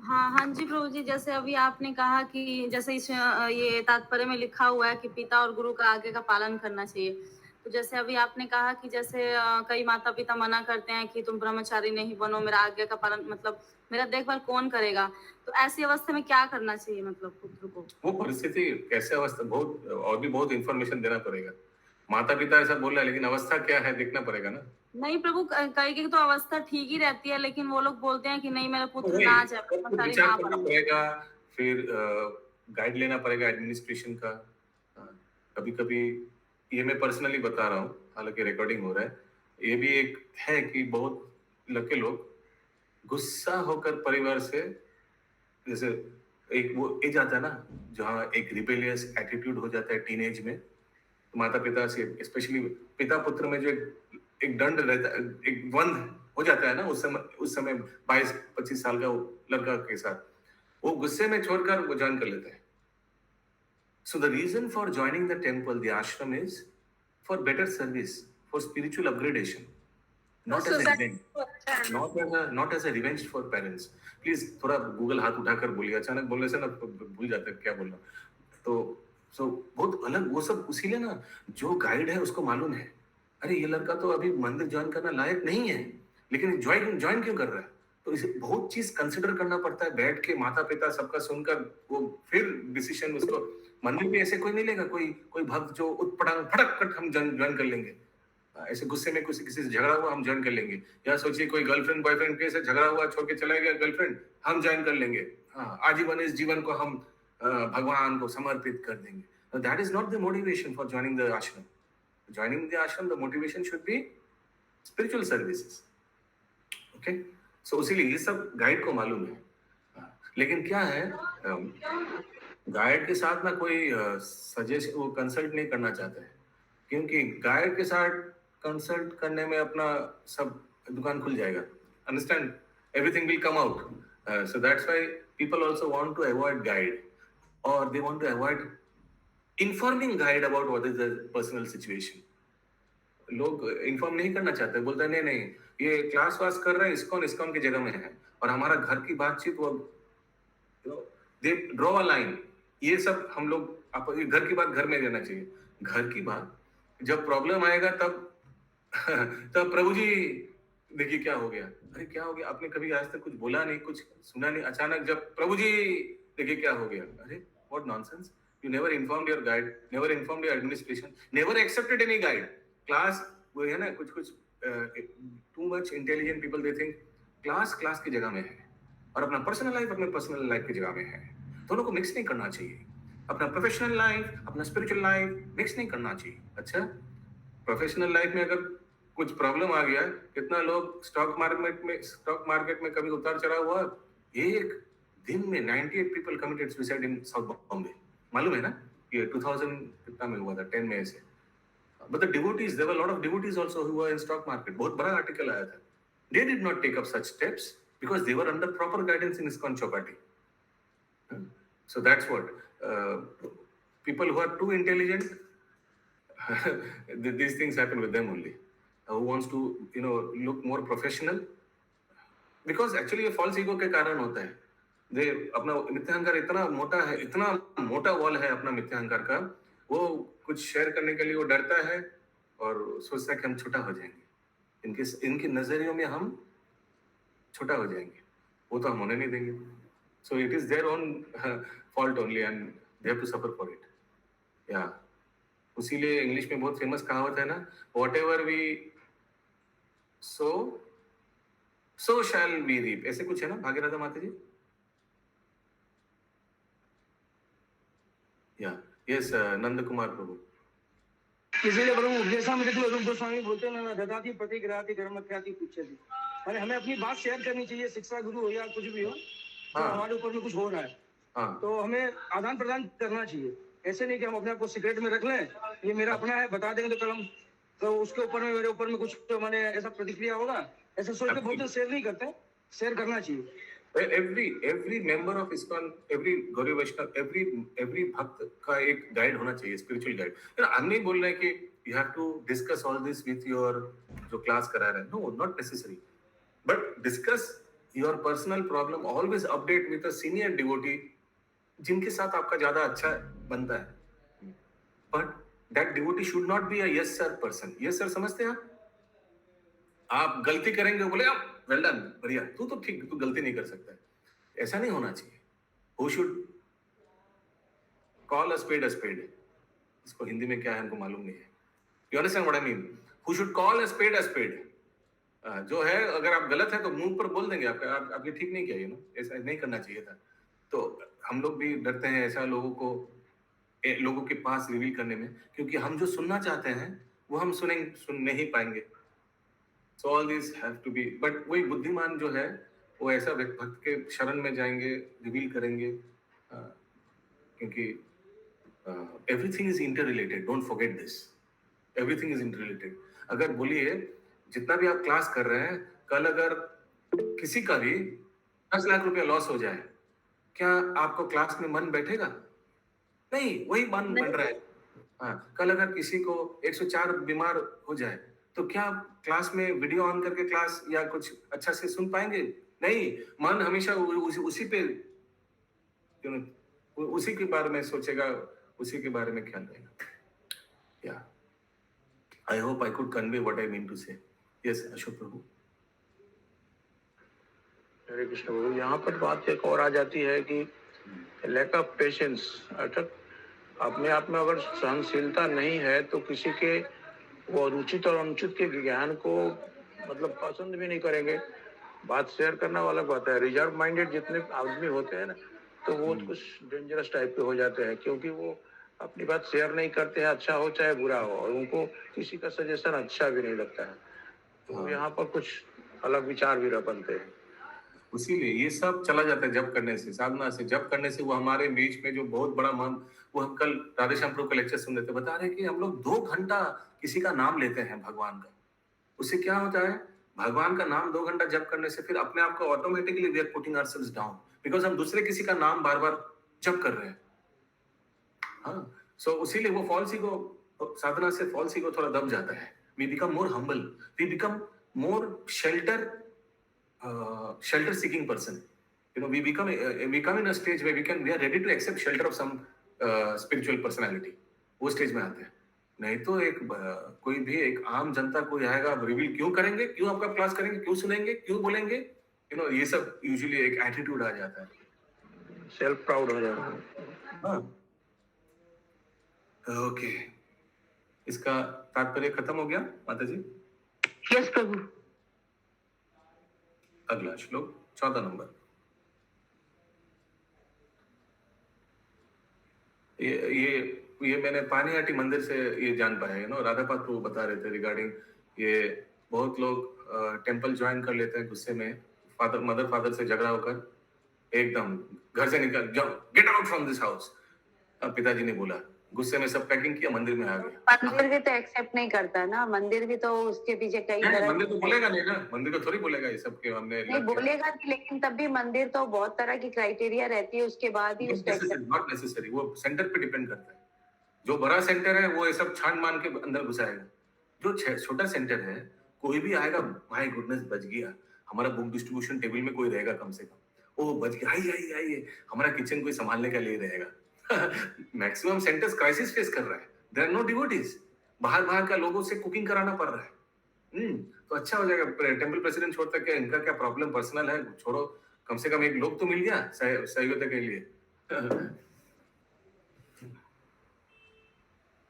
हाँ जी प्रभु जी, जैसे अभी आपने कहा कि जैसे इस ये तात्पर्य में लिखा हुआ है कि पिता और गुरु का आज्ञा का पालन करना चाहिए। तो जैसे अभी आपने कहा कि जैसे कई माता पिता मना करते हैं कि तुम ब्रह्मचारी नहीं बनो, मेरा आज्ञा का पालन, मतलब मेरा देखभाल कौन करेगा। तो ऐसी अवस्था में क्या करना चाहिए, मतलब पुत्र को? वो परिस्थिति कैसे अवस्था, बहुत और भी बहुत इंफॉर्मेशन देना पड़ेगा। माता पिता ऐसा बोल रहा है लेकिन अवस्था क्या है देखना पड़ेगा ना। नहीं प्रभु, कई की तो अवस्था ठीक ही रहती है लेकिन वो लोग बोलते हैं कि नहीं मेरा पुत्र ना जाए, ब्रह्मचारी ना करना बने। पड़ेगा, फिर गाइड लेना पड़ेगा एडमिनिस्ट्रेशन का। कभी कभी ये मैं पर्सनली बता रहा हूँ, हालांकि रिकॉर्डिंग हो रहा है। ये भी एक है कि बहुत लड़के लोग गुस्सा होकर परिवार से, जैसे एक वो एज आता है ना जहाँ एक रिबेलियस एटीट्यूड हो जाता है टीनेज में, तो माता पिता से स्पेशली पिता पुत्र में जो एक दंड रहता है, एक बंध हो जाता है ना उस समय 22-25 साल का लड़का के साथ, वो गुस्से में छोड़कर वो ज्वाइन कर लेता है। So the reason for joining the temple, the ashram, is for better service, for spiritual upgradation, not as a revenge, not as a revenge for parents. Please थोड़ा गूगल हाथ उठाकर बोलिए, अचानक बोलने से ना भूल जाते हैं क्या बोलना। तो बहुत अलग वो सब, उसीलिए ना जो गाइड है उसको मालूम है, अरे ये लड़का तो अभी मंदिर ज्वाइन करना लायक नहीं है लेकिन ज्वाइन क्यों कर रहा है। तो इसे बहुत चीज कंसिडर करना पड़ता है, बैठ के माता पिता सबका सुनकर वो फिर डिसीजन। उसको मंदिर में ऐसे कोई नहीं लेगा, कोई भक्त जो उठपटांग फटक हम ज्वाइन कर लेंगे, ऐसे गुस्से में किसी से झगड़ा हुआ हम ज्वाइन कर लेंगे, या सोचिए कोई गर्लफ्रेंड बॉयफ्रेंड के से झगड़ा हुआ छोड़ के चला गया गर्लफ्रेंड, हम ज्वाइन कर लेंगे, हाँ आजीवन इस जीवन को हम भगवान को समर्पित कर देंगे। That is not the motivation for joining the ashram. Joining the ashram the motivation should be spiritual services. Okay, so इसीलिए ये सब गाइड को मालूम है। लेकिन क्या है, गाइड के साथ ना कोई सजेस्ट वो कंसल्ट नहीं करना चाहता है, क्योंकि गाइड के साथ कंसल्ट करने में अपना सब दुकान खुल जाएगा। Understand, everything will come out. So that's why people also want to avoid guide, और they want to avoid informing guide about what is the personal situation. लोग इन्फॉर्म नहीं करना चाहते, बोलते हैं नहीं ये क्लास वास कर रहे हैं, इस्कॉन की जगह में है, और हमारा घर की बातचीत वो दे ड्रॉ अ लाइन। ये सब हम लोग घर की बात घर में रहना चाहिए। घर की बात जब प्रॉब्लम आएगा तब प्रभु जी देखिए क्या हो गया, अरे क्या हो गया, आपने कभी आज तक कुछ बोला नहीं, कुछ सुना नहीं, अचानक जब प्रभु जी देखिए क्या हो गया, अरे what nonsense, you never informed your guide, never informed your administration, never accepted any guide. Class वो है ना, कुछ too much intelligent people they think class की जगह में है और अपना पर्सनल लाइफ की जगह में है। दोनों को मिक्स नहीं करना चाहिए। अपना प्रोफेशनल लाइफ, अपना स्पिरिचुअल लाइफ मिक्स नहीं करना चाहिए। अच्छा, प्रोफेशनल लाइफ में अगर कुछ प्रॉब्लम आ गया, कितना लोग स्टॉक मार्केट में कभी उतार चढ़ाव हुआ, एक दिन में 98 people committed suicide in south Bombay, मालूम है ना? ये 2000 कितना में हुआ था, 10 में से। But the devotees, there were a lot of devotees also who were in stock market. बहुत बड़ा आर्टिकल आया था. They did not take up such steps because they were under proper guidance in ISKCON Chowpatty. So that's what people who are too intelligent, these things happen with them only. Who wants to, look more professional? Because actually ये false ego के कारण होता है. they अपना मिथ्याहंकार इतना मोटा वॉल है अपना मिथ्याहंकार का, वो कुछ शेयर करने के लिए वो डरता है और सोचता है कि हम छोटा हो जाएंगे, इनके नजरियों में हम छोटा हो जाएंगे, वो तो हम होने नहीं देंगे. So it is their own fault only and they have to suffer for it. या उसीलिए इंग्लिश में बहुत फेमस कहावत है ना, whatever we sow shall we reap, ऐसे कुछ है ना भाग्यराधा माता जी? या यस नंद कुमार प्रभु. इसीलिए प्रभु उपदेशामृत में रूप गोस्वामी बोलते हैं ना, ददाति प्रतिग्रहाति कर्मत्याति पुच्छति, माने हमें अपनी बात शेयर करनी चाहिए, शिक्षा गुरु हो या कुछ भी हो, तो हमारे ऊपर में कुछ हो रहा है तो हमें आदान प्रदान करना चाहिए. ऐसे नहीं कि हम अपने आप को सीक्रेट में रख लें, ये मेरा अपना है बता देंगे तो कल हम तो उसके ऊपर में मेरे ऊपर में कुछ तो माने ऐसा प्रतिक्रिया होगा, ऐसा सोच के बहुत शेयर नहीं करते, शेयर करना चाहिए. every member of ISKCON, every Gauri Vaishnav, every भक्त का एक गाइड होना चाहिए, स्पिरिचुअल गाइड. हम नहीं बोल रहे कि you have to discuss all this with your जो क्लास करा रहे हैं, no, not necessary, but discuss your personal problem, always update with a senior devotee जिनके साथ आपका ज्यादा अच्छा बनता है. But that devotee should not be a yes sir person. Yes sir समझते हैं आप गलती करेंगे बोले आप वेल डन, बढ़िया, तू तो ठीक, तू गलती नहीं कर सकता है, ऐसा नहीं होना चाहिए. Who should call a spade a spade? इसको हिंदी में क्या है हमको मालूम नहीं है. You understand what I mean? Who should call a spade a spade? जो है अगर आप गलत है तो मुंह पर बोल देंगे आपके ठीक नहीं किया, ऐसा नहीं करना चाहिए था. तो हम लोग भी डरते हैं ऐसा लोगों के पास रिवील करने में, क्योंकि हम जो सुनना चाहते हैं वो हम सुन नहीं पाएंगे. So all these have to be, but वही बुद्धिमान जो है वो ऐसा भक्त के शरण में जाएंगे, रिवील करेंगे, क्योंकि everything is interrelated. Don't forget this. Everything is interrelated. अगर बोलिए जितना भी आप क्लास कर रहे हैं, कल अगर किसी का भी 10 लाख रुपया लॉस हो जाए, क्या आपको क्लास में मन बैठेगा? नहीं, वही मन बन रहा है. हाँ, कल अगर किसी को 104 बीमार हो जाए तो क्या क्लास में वीडियो ऑन करके क्लास या कुछ अच्छा से सुन पाएंगे? नहीं, मन हमेशा उसी के बारे में सोचेगा, उसी के बारे में ख्याल रहेगा. या I hope I could convey what I mean to say. Yes Ashok Prabhu. Hare Krishna Prabhu, यहाँ पर बात एक और आ जाती है कि लैक ऑफ पेशेंस, अर्थात अपने आप में अगर सहनशीलता नहीं है तो किसी के वो अनुचित और अनुचित के ज्ञान को मतलब पसंद भी नहीं करेंगे. बात शेयर करना वाला बात है. रिजर्व माइंडेड जितने आदमी होते हैं ना, तो वो कुछ डेंजरस टाइप के हो जाते हैं, क्योंकि वो अपनी बात शेयर नहीं करते हैं, अच्छा हो चाहे बुरा हो, और उनको किसी का सजेशन अच्छा भी नहीं लगता है. तो यहाँ पर कुछ अलग विचार भी बनते हैं. इसीलिए ये सब चला जाता है जप करने से, साधना से. जप करने से वो हमारे बीच में जो बहुत बड़ा मन, वो हम कल राधेश्याम प्रभु का लेक्चर सुन रहे थे, बता रहे कि हम लोग 2 घंटा किसी का नाम लेते हैं भगवान का. उससे क्या होता है, भगवान का नाम 2 घंटा जप करने से फिर अपने आप को automatically we are putting ourselves down, because हम दूसरे किसी का नाम बार बार जप कर रहे हैं. हाँ, सो उसीलिए वो फॉल्स ईगो, साधना से फॉल्स ईगो थोड़ा दब जाता है. We become more humble, we become more shelter seeking person. We become in a stage where we are ready to accept shelter of some spiritual personality. वो स्टेज में आते हैं. नहीं तो कोई भी एक आम जनता कोई आएगा, रिवील क्यों करेंगे, क्यों आपका क्लास करेंगे, क्यों सुनेंगे, क्यों बोलेंगे, ये सब यूजुअली एक एटीट्यूड आ जाता है, सेल्फ प्राउड हो जाता है. हाँ, ओके. इसका तात्पर्य खत्म हो गया माता जी? यस प्रभु. अगला श्लोक 14 नंबर. ये मैंने पानीहाटी मंदिर से ये जान पाया, राधापाद प्रभु बता रहे थे रिगार्डिंग ये बहुत लोग टेंपल ज्वाइन कर लेते हैं गुस्से में, मदर फादर से झगड़ा होकर एकदम घर से निकल जाओ, get out from this house. पिताजी ने बोला, गुस्से में सब पैकिंग किया, मंदिर में आ गया। मंदिर भी तो एक्सेप्ट नहीं करता ना, मंदिर भी तो उसके पीछे कई तरह मंदिर तो बोलेगा नहीं ना, मंदिर को थोड़ी बोलेगा ये सब के हमने नहीं बोलेगा नहीं, लेकिन तब भी मंदिर तो बहुत तरह की क्राइटेरिया रहती है, उसके बाद ही उसको नॉट नेसेसरी, वो सेंटर पे डिपेंड करता है। जो बड़ा सेंटर है वो ये सब छान मान के अंदर घुसाएगा। जो छोटा सेंटर है, कोई भी आएगा, माय गुडनेस बच गया, हमारा बुक डिस्ट्रीब्यूशन टेबल में कोई रहेगा कम से कम, ओ बच गया, आइए आइए, हमारा किचन कोई संभालने का लिए रहेगा। मैक्सिमम सेंटर्स क्राइसिस फेस कर रहा है, देयर आर नो डिवोटीज, बाहर का लोगों से कुकिंग कराना पड़ रहा है। तो अच्छा हो जाएगा। टेंपल प्रेसिडेंट छोड़ता क्या, इनका क्या प्रॉब्लम पर्सनल है, छोड़ो, कम से कम एक लोग तो मिल गया सहयोगिता के लिए।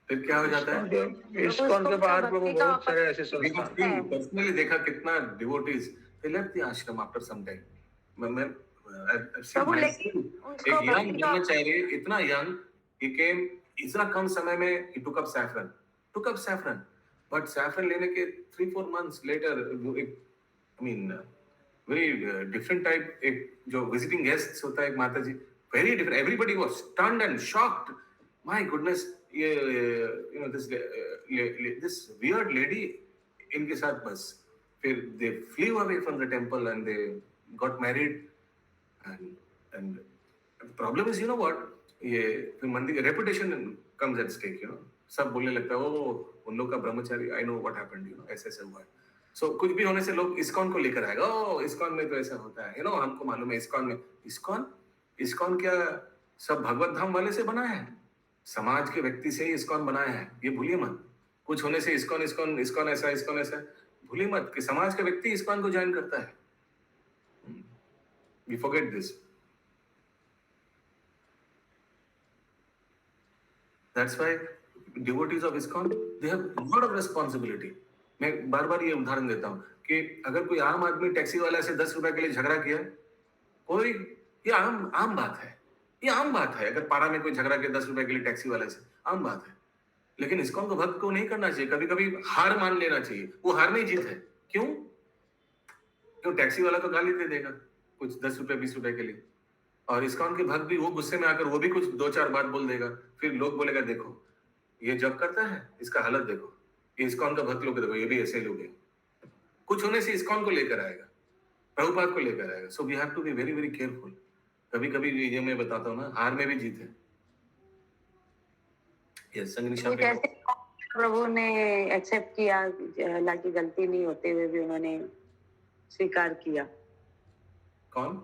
फिर क्या हो जाता है, इस्कॉन के बाहर पे वो बहुत सारे ऐसे संस्थान हैं। पर्सनली देखा कितना devotees they left the ashram after some time. मैं एक यंग ब्रह्मचारी, इतना यंग, he came इतना कम समय में he took up saffron, but saffron लेने के 3-4 months later, I mean very different type, एक जो visiting guests होता है एक माता जी, very different, everybody was stunned and shocked, my goodness, ये you know this weird lady इनके साथ बस, फिर they flew away from the temple and they got married, and the problem is, you know what, ये फिर मंदिर reputation comes at stake, you know, सब बोलने लगता है, ओ उन लोग का ब्रह्मचारी, I know what happened, you know, ऐसे हुआ है। So कुछ भी होने से लोग इस्कॉन को लेकर आएगा, ओ इस्कॉन में तो ऐसा होता है, you know, हमको मालूम है इस्कॉन में, इस्कॉन क्या सब भगवत धाम वाले से बना है, समाज के व्यक्ति से ही इस्कॉन बनाया है, ये भूलिए मत। कुछ होने से इस्कॉन ऐसा भूलिए मत कि समाज का व्यक्ति इस्कॉन को ज्वाइन करता है। We forget this. That's why devotees of ISKCON, they have a lot of responsibility. मैं बार-बार ये उदाहरण देता हूँ कि अगर कोई आम आदमी टैक्सी वाला से 10 रुपए के लिए झगड़ा किया, कोई, ये आम बात है, ये आम बात है। अगर पारा में कोई झगड़ा किया 10 रुपए के लिए टैक्सी वाले से, आम बात है। लेकिन ISKCON को भक्त को नहीं करना चाहिए, कभी-कभी हार मान लेना चाहिए। वो हार में ही जीत है। क्यों? टैक्सी वाला तो गाली दे देगा कुछ 10 रुपए 20 रुपए के लिए, और ISKCON के भक्त भी वो गुस्से में आकर वो भी कुछ 2-4 बात बोल देगा, फिर लोग बोलेगा देखो ये जब करता है, इसका हालत देखो, ये ISKCON का भक्त लोग देखो, ये भी ऐसे लोग हैं। कुछ होने से ISKCON को लेकर आएगा, प्रभुपाद को लेकर आएगा। So we have to be very very careful. कभी-कभी ये मैं बताता हूँ ना, हार में भी जीत है। यस, संगनिशा कैसे प्रभु ने एक्सेप्ट किया, हालांकि गलती नहीं होते हुए भी उन्होंने स्वीकार किया। कौन?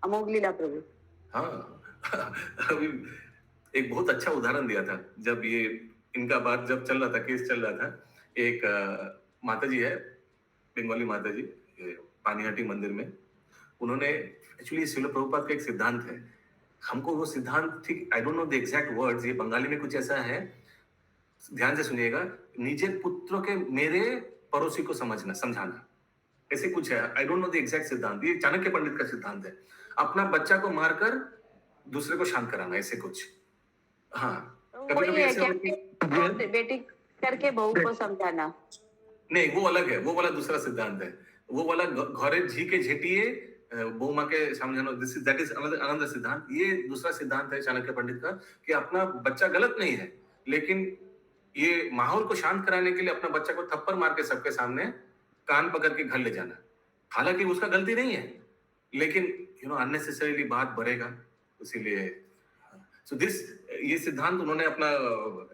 अमोघ लीला प्रभु। हाँ, अभी एक बहुत अच्छा उदाहरण दिया था जब ये इनका बात जब चल रहा था, केस चल रहा था। एक माता जी है, बंगाली माता जी, पानीहाटी मंदिर में, उन्होंने एक्चुअली श्रील प्रभुपाद का एक सिद्धांत है, हमको वो सिद्धांत ठीक, I don't know the exact words, ये बंगाली में कुछ ऐसा है, ध्यान से सुनिएगा, निजे पुत्र के मेरे पड़ोसी को समझाना, ऐसे कुछ है। I don't know the exact सिद्धांत, ये चाणक्य पंडित का सिद्धांत है। अपना बच्चा को मारकर दूसरे को शांत कराना, ऐसे कुछ। हाँ, कभी-कभी ऐसे होती बेटी करके बहू को समझाना नहीं, वो अलग है, वो वाला दूसरा सिद्धांत है। वो वाला घरे झी के झेटिए बहू माँ के समझाना, दैट इज अनदर सिद्धांत। ये दूसरा सिद्धांत है चाणक्य पंडित का कि अपना बच्चा गलत नहीं है, लेकिन ये माहौल को शांत कराने के लिए अपना बच्चा को थप्पड़ मार के सबके सामने कान पकड़ के घर ले जाना। हालांकि उसका गलती नहीं है, लेकिन यू नो अननेसेसरीली बात बढ़ेगा, इसीलिए। सो दिस, ये सिद्धांत उन्होंने अपना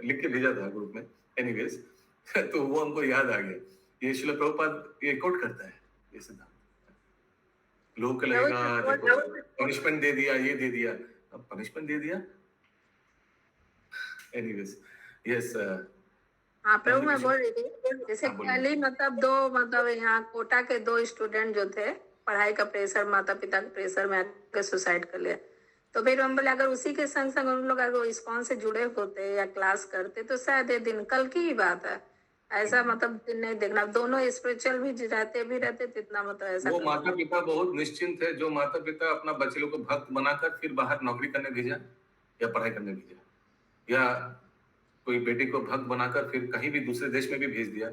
लिख के भेजा था ग्रुप में, एनीवेज। तो वो हमको याद आ गया, ये श्रील प्रभुपाद ये कोट करता है ये सिद्धांत। लोग को लगेगा पनिशमेंट दे दिया, ये दे दिया, अब पनिशमेंट दे दिया, एनीवेज। यस, हाँ प्रभु, मैं बोल रही थी जैसे पहले मतलब यहाँ कोटा के 2 स्टूडेंट जो थे, पढ़ाई का प्रेशर, माता पिता के प्रेशर में आकर सुसाइड कर लिया। तो फिर हम बोले अगर उसी के संग संग उन लोग अगर ISKCON से जुड़े होते या क्लास करते तो शायद ये दिन कल की ही बात है। ऐसा मतलब नहीं देखना, दोनों स्पिरिचुअल भी रहते तितना मतलब ऐसा। वो माता पिता बहुत निश्चिंत है, जो माता पिता अपना बच्चे लोग को भक्त बनाकर फिर बाहर नौकरी करने भेजा या पढ़ाई करने भेजा, या कोई बेटी को भक्त बनाकर फिर कहीं भी दूसरे देश में भी भेज दिया,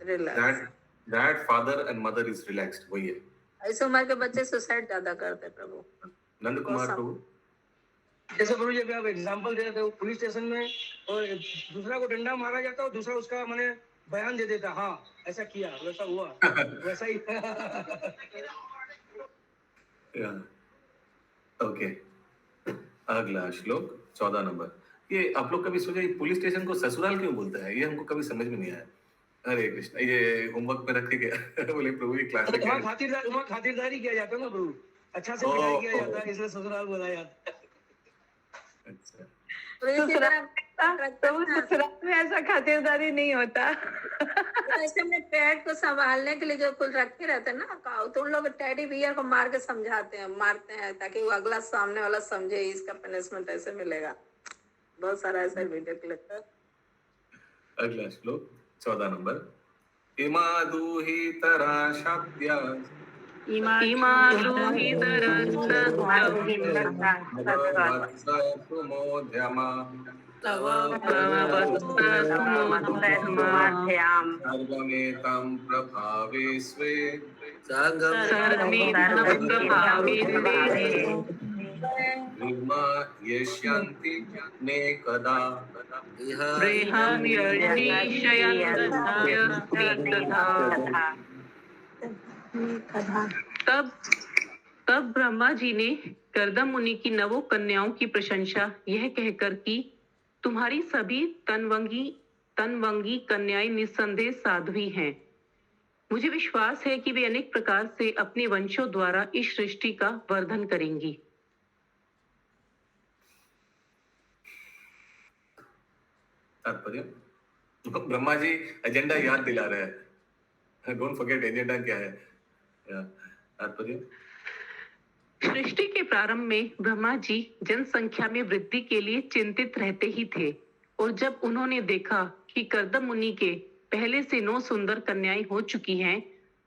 relax. That father and mother is relaxed, वही है। इस उम्र के बच्चे सुसाइड ज्यादा करते हैं प्रभु। नंद कुमार प्रभु, जैसे प्रभु जी अभी आप एग्जांपल दे रहे थे, वो पुलिस स्टेशन में और दूसरा को डंडा मारा जाता और दूसरा उसका मैंने बयान दे देता, हाँ ऐसा किया, वैसा हुआ, वैसा ही। ओके, अगला श्लोक 14 नंबर। ये आप लोग कभी सोचा ये पुलिस स्टेशन को ससुराल क्यों बोलता है? ये हमको कभी समझ में नहीं आया। हरे कृष्ण, ये होमवर्क में रख के गया बोले प्रभु ये क्लास में वहाँ खातिरदारी किया जाता है ना प्रभु, अच्छा से पढ़ाई किया जाता है, इसलिए ससुराल बोला जाता है। अच्छा, तो ससुराल में ऐसा खातिरदारी नहीं होता। ऐसे में पेट को संभालने के लिए जो कुल रखे रहते हैं ना, तो उन लोग टेडी बियर को मार के समझाते हैं, मारते हैं, ताकि वो अगला सामने वाला समझे इसका पनिशमेंट ऐसे मिलेगा। बहुत सारा ऐसा वीडियो क्लिप है। अगला श्लोक 14 नंबर। इमादुहितरा शाब्द्या सुमोध्यमा सर्वमेतं प्रभावे स्वे यष्यन्ति नेकदा तब ब्रह्मा जी ने कर्दम मुनि की नवों कन्याओं की प्रशंसा यह कहकर की, तुम्हारी सभी तनवंगी कन्याएं निस्संदेह साध्वी हैं। मुझे विश्वास है कि वे अनेक प्रकार से अपने वंशों द्वारा इस सृष्टि का वर्धन करेंगी। तात्पर्य, ब्रह्मा जी एजेंडा याद दिला रहे हैं, डोंट फॉरगेट एजेंडा क्या है। तात्पर्य, सृष्टि के प्रारंभ में ब्रह्मा जी जनसंख्या में वृद्धि के लिए चिंतित रहते ही थे, और जब उन्होंने देखा कि कर्दम मुनि के पहले से 9 सुंदर कन्याएं हो चुकी हैं,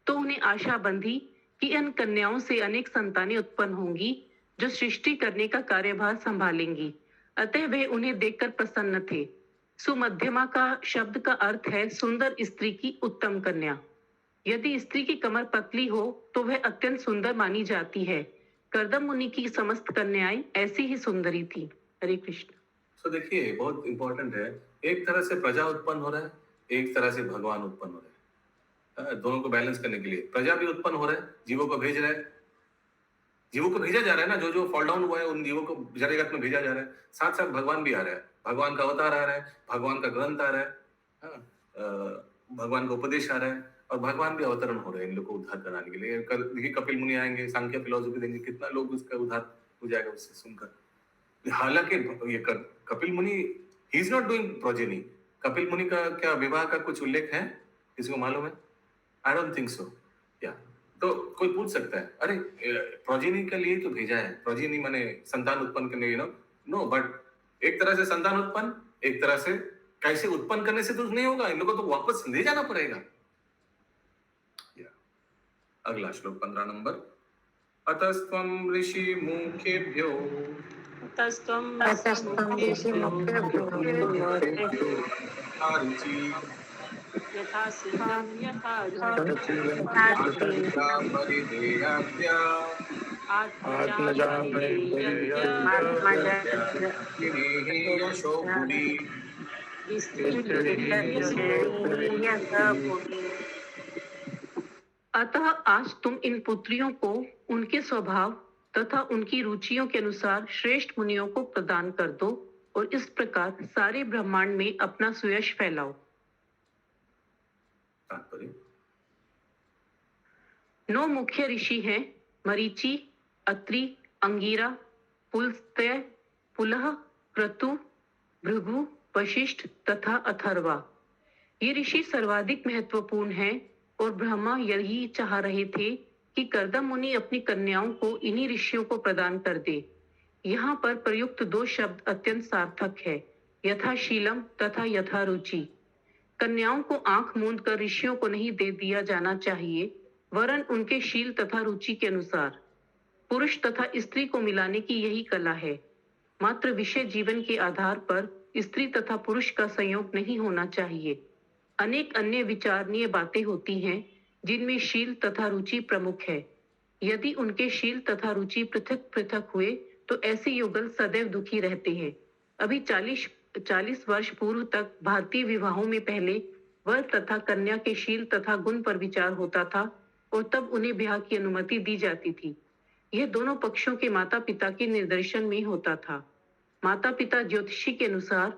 तो उन्हें आशा बंधी कि इन कन्याओं से अनेक संतानें उत्पन्न होंगी जो सृष्टि करने का कार्यभार संभालेंगी। अतः वे उन्हें देखकर प्रसन्न थे। सुमध्यमा का शब्द का अर्थ है सुंदर स्त्री की उत्तम कन्या। यदि स्त्री की कमर पतली हो तो वह अत्यंत सुंदर मानी जाती है। कर्दम मुनि की समस्त कन्याएं ऐसी ही सुंदरी थी। हरे कृष्ण। तो देखिए बहुत इंपॉर्टेंट है, एक तरह से प्रजा उत्पन्न हो रहा है, एक तरह से भगवान उत्पन्न हो रहे हैं। दोनों को बैलेंस करने के लिए प्रजा भी उत्पन्न हो रहा है, जीवों को भेज रहा है, जीवों को भेजा जा रहा है ना, जो फॉल डाउन हुआ है उन जीवों को जगत में भेजा जा रहा है। साथ साथ भगवान भी आ रहा है, भगवान का अवतार आ रहा है, भगवान का ग्रंथ आ रहा है, भगवान का उपदेश आ रहा है, और भगवान भी अवतरण हो रहे हैं इन लोगों को उद्धार कराने के लिए। देखिए कपिल मुनि आएंगे, सांख्य फिलोसफी देंगे, कितना लोग उसका उद्धार हो जाएगा उससे सुनकर। हालांकि ये कपिल मुनि he is not doing progeny. Kapil मुनि का क्या विवाह का कुछ उल्लेख है, किसी को मालूम है? I don't think so. या तो कोई पूछ सकता है, अरे प्रोजेनी के लिए तो भेजा है, प्रोजेनी माने संतान उत्पन्न करने, नो, बट एक तरह से संतान उत्पन्न, एक तरह से कैसे उत्पन्न करने से तो नहीं होगा, इन लोगों को तो वापस ले जाना पड़ेगा। अगला श्लोक 15 नंबर। अतस्त्वं ऋषि मुखेभ्यो अतः आज तुम इन पुत्रियों को उनके स्वभाव तथा उनकी रुचियों के अनुसार श्रेष्ठ मुनियों को प्रदान कर दो, और इस प्रकार सारे ब्रह्मांड में अपना सुयश फैलाओ। 9 मुख्य ऋषि हैं, मरीचि, अत्रि, अंगिरा, पुलस्त्य, पुलह, क्रतु, भृगु, वशिष्ठ तथा अथर्वा। ये ऋषि सर्वाधिक महत्वपूर्ण हैं, और ब्रह्मा यही चाह रहे थे कि कर्दम मुनि अपनी कन्याओं को इन्हीं ऋषियों को प्रदान कर दे। यहाँ पर प्रयुक्त 2 शब्द अत्यंत सार्थक है, यथाशीलम तथा यथारुचि। कन्याओं को आंख मूंद कर ऋषियों को नहीं दे दिया जाना चाहिए, वरन उनके शील तथा रुचि के अनुसार। पुरुष तथा स्त्री को मिलाने की यही कला है। मात्र विषय जीवन के आधार पर स्त्री तथा पुरुष का संयोग नहीं होना चाहिए। अनेक अन्य विचारणीय बातें होती हैं जिनमें शील तथा रुचि प्रमुख है। यदि उनके शील तथा रुचि पृथक पृथक हुए तो ऐसे युगल सदैव दुखी रहते हैं। अभी 40 वर्ष पूर्व तक भारतीय विवाहों में पहले वर तथा कन्या के शील तथा गुण पर विचार होता था और तब उन्हें ब्याह की अनुमति दी जाती थी। यह दोनों पक्षों के माता पिता के निर्देशन में होता था। माता पिता ज्योतिषी के अनुसार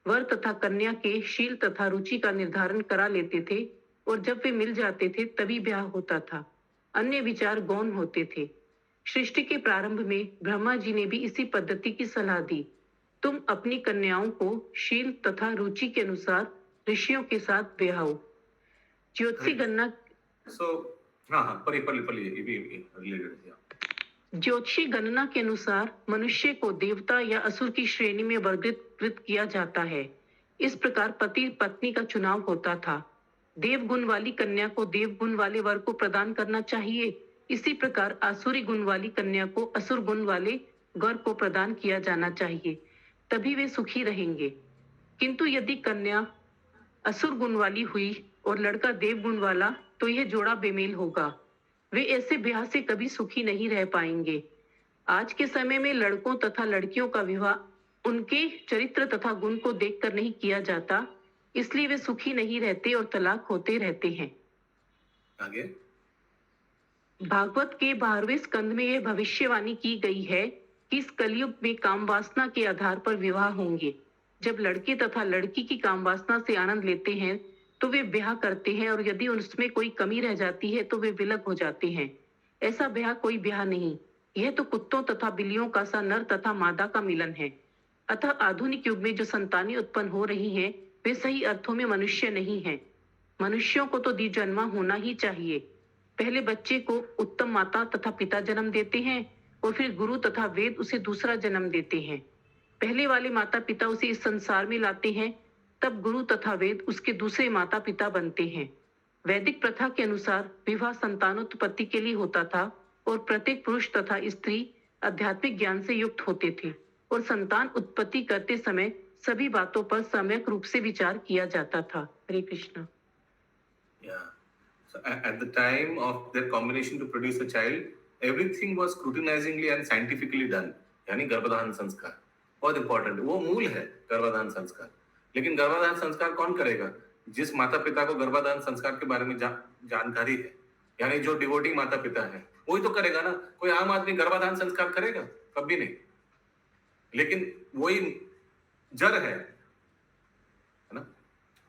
वर तथा कन्या के शील तथा रुचि का निर्धारण करा लेते थे और जब वे मिल जाते थे तभी ब्याह होता था। अन्य विचार गौण होते थे। सृष्टि के प्रारंभ में ब्रह्मा जी ने भी इसी पद्धति की सलाह दी। तुम अपनी कन्याओं को शील तथा रुचि के अनुसार ऋषियों के साथ ब्याहो। ज्योतिषी गणना ज्योतिषी गणना के अनुसार मनुष्य को देवता या असुर की श्रेणी में वर्गीकृत किया जाता है। इस प्रकार पति पत्नी का चुनाव होता था। देव गुण वाली कन्या को देव गुण वाले वर को प्रदान करना चाहिए। इसी प्रकार आसुरी गुण वाली कन्या को असुर गुण वाले वर को प्रदान किया जाना चाहिए, तभी वे सुखी रहेंगे। किंतु यदि कन्या असुर गुण वाली हुई और लड़का देव गुण वाला तो यह जोड़ा बेमेल होगा। वे ऐसे ब्याह से कभी सुखी नहीं रह पाएंगे। आज के समय में लड़कों तथा लड़कियों का विवाह उनके चरित्र तथा गुण को देखकर नहीं किया जाता, इसलिए वे सुखी नहीं रहते और तलाक होते रहते हैं। आगे भागवत के 12वें स्कंद में यह भविष्यवाणी की गई है कि इस कलयुग में काम वासना के आधार पर विवाह होंगे। जब लड़के तथा लड़की की काम वासना से आनंद लेते हैं तो वे ब्याह करते हैं और यदि उसमें कोई कमी रह जाती है तो वे विलग हो जाते हैं। ऐसा ब्याह कोई ब्याह नहीं, यह तो कुत्तों तथा बिल्लियों का सा नर तथा मादा का मिलन है। अतः आधुनिक युग में जो संतानें उत्पन्न हो रही हैं वे सही अर्थों में मनुष्य नहीं हैं। मनुष्यों को तो द्विजन्मा होना ही चाहिए। पहले बच्चे को उत्तम माता तथा पिता जन्म देते हैं और फिर गुरु तथा वेद उसे दूसरा जन्म देते हैं। पहले वाले माता पिता उसे इस संसार में लाते हैं, तब गुरु तथा वेद उसके दूसरे माता पिता बनते हैं। वैदिक प्रथा के अनुसार विवाह संतानोत्पत्ति के लिए होता था और प्रत्येक पुरुष तथा स्त्री आध्यात्मिक ज्ञान से युक्त होते थे और संतान उत्पत्ति करते समय सभी बातों पर सम्यक रूप से विचार किया जाता था। हरे Krishna. So at the time of their combination to produce a child, everything was scrutinizingly and scientifically done. यानी गर्भधारण संस्कार बहुत इंपॉर्टेंट, वो मूल है गर्भधारण संस्कार। लेकिन गर्भधारण संस्कार कौन करेगा? जिस माता पिता को गर्भधारण संस्कार के बारे में जानकारी है, यानी जो डिवोटी माता पिता है, वही तो करेगा ना। कोई आम आदमी गर्भधारण संस्कार करेगा? कभी नहीं। लेकिन वही जड़ है ना।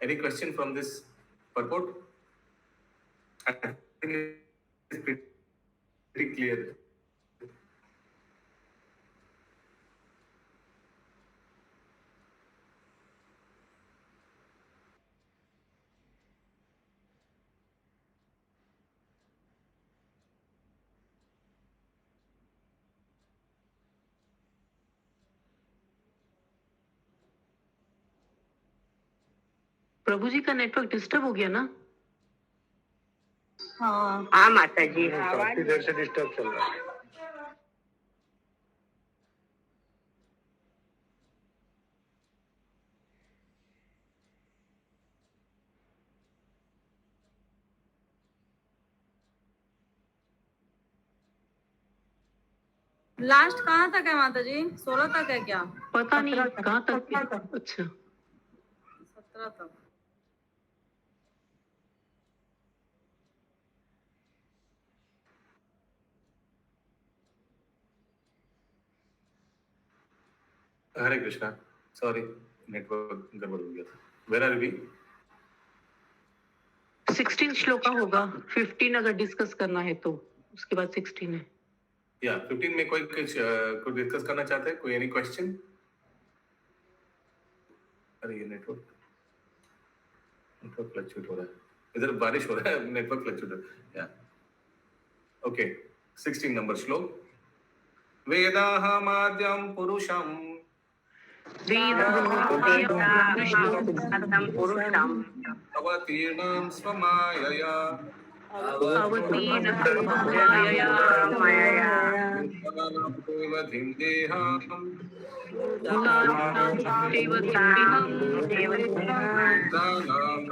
Any question from this purport? I think it's pretty clear. प्रभु जी का नेटवर्क डिस्टर्ब हो गया ना? हाँ माता जी, काफी देर से डिस्टर्ब चल रहा है। लास्ट कहाँ तक है माता जी? 16 तक है क्या? पता नहीं कहाँ तक है। अच्छा 17 तक। हरे कृष्णा, सॉरी नेटवर्क गड़बड़ हो गया था। Where are we? 16 श्लोका होगा। 15 अगर डिस्कस करना है तो उसके बाद 16 है। या 15 में कोई डिस्कस करना चाहते हैं? कोई एनी क्वेश्चन? अरे ये नेटवर्क फ्लक्चुएट हो रहा है, इधर बारिश हो रहा है, नेटवर्क फ्लक्चुएट हो रहा है। ओके, 16 नंबर श्लोक। वेदाहमाद्यं पुरुषं अवतीर्णं स्वमायया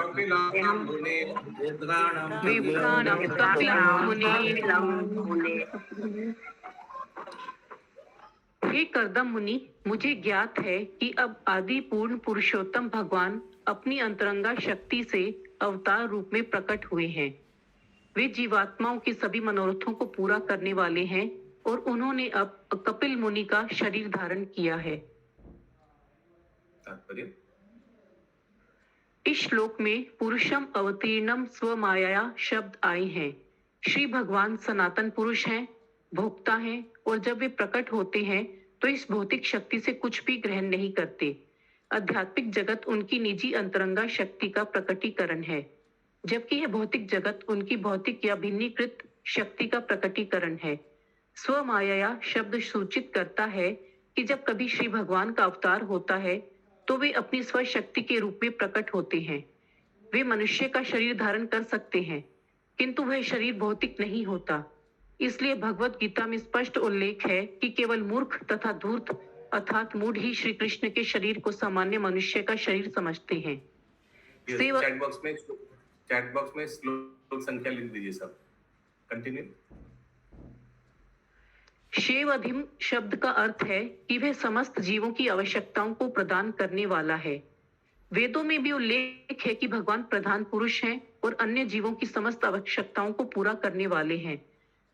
कपिलं मुने विभ्राणं कपिलं मुने। हे कर्दम मुनि, मुझे ज्ञात है कि अब आदि पूर्ण पुरुषोत्तम भगवान अपनी अंतरंगा शक्ति से अवतार रूप में प्रकट हुए हैं। वे जीवात्माओं के सभी मनोरथों को पूरा करने वाले हैं और उन्होंने अब कपिल मुनि का शरीर धारण किया है। तात्पर्य इस श्लोक में पुरुषम अवतीर्णम स्वमाया शब्द आए हैं। श्री भगवान सनातन पुरुष हैं, भोक्ता हैं और जब वे प्रकट होते हैं तो इस भौतिक शक्ति से कुछ भी ग्रहण नहीं करते। आध्यात्मिक जगत उनकी निजी अंतरंगा शक्ति का प्रकटीकरण है, जबकि यह भौतिक जगत उनकी भौतिक या भिन्नीकृत शक्ति का प्रकटीकरण है। स्वमाया शब्द सूचित करता है कि जब कभी श्री भगवान का अवतार होता है तो वे अपनी स्वशक्ति के रूप में प्रकट होते हैं। वे मनुष्य का शरीर धारण कर सकते हैं, किंतु वह शरीर भौतिक नहीं होता। इसलिए भगवत गीता में स्पष्ट उल्लेख है कि केवल मूर्ख तथा धूर्त अर्थात मूढ़ ही श्री कृष्ण के शरीर को सामान्य मनुष्य का शरीर समझते हैं। चैट बॉक्स में श्लोक संख्या लिख दीजिए सब। कंटिन्यू। शेवधिम शब्द का अर्थ है कि वह समस्त जीवों की आवश्यकताओं को प्रदान करने वाला है। वेदों में भी उल्लेख है कि भगवान प्रधान पुरुष हैं और अन्य जीवों की समस्त आवश्यकताओं को पूरा करने वाले हैं।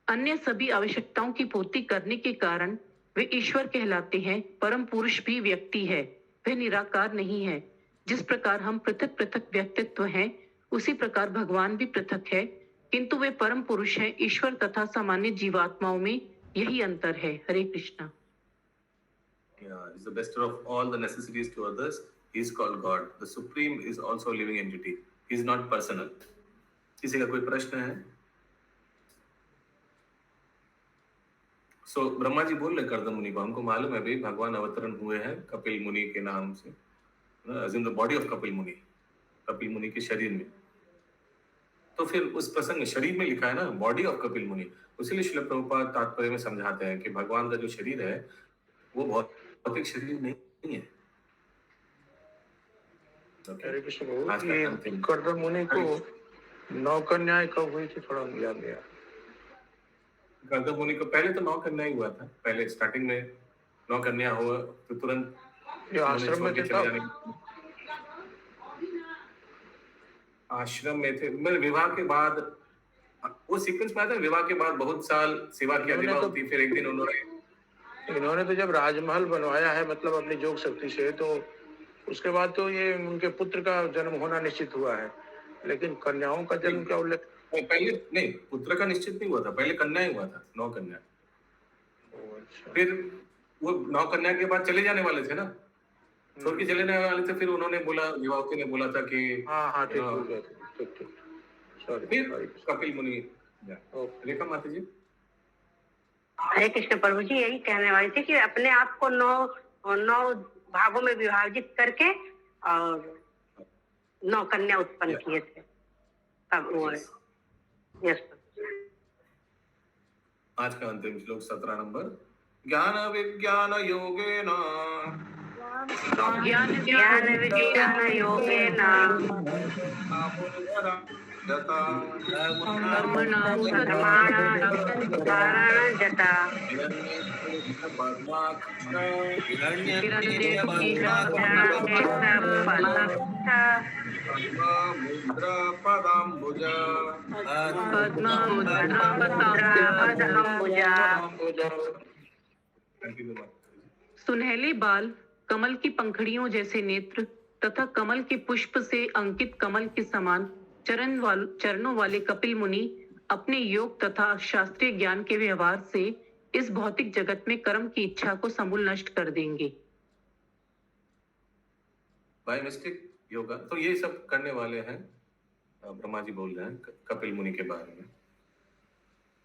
अन्य सभी आवश्यकताओं की पूर्ति करने के कारण वे ईश्वर कहलाते हैं। परम पुरुष भी व्यक्ति है, वह निराकार नहीं है। जिस प्रकार हम पृथक पृथक व्यक्तित्व हैं, उसी प्रकार भगवान भी पृथक है, किंतु वे परम पुरुष हैं। ईश्वर तथा सामान्य जीवात्माओं में यही अंतर है। हरे Krishna. Is the bester of all the necessities to others. He is called God. The supreme is also a living entity. He is not personal. किसी का कोई प्रश्न है? So ब्रह्मा जी बोल रहे कर्दम मुनि को, हमको मालूम है भाई भगवान अवतरण हुए हैं कपिल मुनि के नाम से, as in the body of Kapil मुनि, कपिल मुनि के शरीर में। तो फिर उस प्रसंग में शरीर में लिखा है ना बॉडी ऑफ कपिल मुनि, उसीलिए श्रील प्रभुपाद तात्पर्य में समझाते हैं कि भगवान का जो शरीर है वो भौतिक शरीर नहीं है। हरे कृष्ण प्रभु, ये कर्दम मुनि को 9 कन्याएं कब हुई थी थोड़ा याद नहीं आ। कर्दम मुनि को पहले तो 9 कन्या ही हुआ था। पहले स्टार्टिंग में 9 कन्या हुआ तो तुरंत ये आश्रम में थे, आश्रम में थे। मैं विवाह के बाद वो सीक्वेंस में आता है, विवाह के बाद बहुत साल सेवा किया दिवावती, फिर एक दिन इन्होंने तो जब राजमहल बनवाया है मतलब अपनी जोग शक्ति से, तो उसके बाद तो ये उनके पुत्र का जन्म होना निश्चित हुआ है। लेकिन कन्याओं का जन्म क्या उल्लेख? पहले नहीं, पुत्र का निश्चित नहीं हुआ था, पहले कन्या ही हुआ था। 9 कन्या। फिर वो 9 कन्या के बाद चले जाने वाले थे ना, छोड़ के चले जाने वाले थे। फिर उन्होंने बोला, विवाहती ने बोला था कि हाँ ठीक। फिर कपिल मुनि। रेखा माता जी। हरे कृष्ण प्रभु जी, यही कहने वाली थी कि अपने आप को 9 भागों में विभाजित करके और 9 कन्या उत्पन्न किए थे तब वो। यस। आज का अंतिम श्लोक 17 नंबर। ज्ञान विज्ञान योगेन सुनहले बाल, कमल की पंखड़ियों जैसे नेत्र तथा कमल के पुष्प से अंकित कमल के समान चरणों वाले कपिल मुनि अपने योग तथा शास्त्रीय ज्ञान के व्यवहार से इस भौतिक जगत में कर्म की इच्छा को समूल नष्ट कर देंगे। बाय मिस्टेक योगा, तो ये सब करने वाले हैं। ब्रह्मा जी बोल रहे हैं कपिल मुनि के बारे में।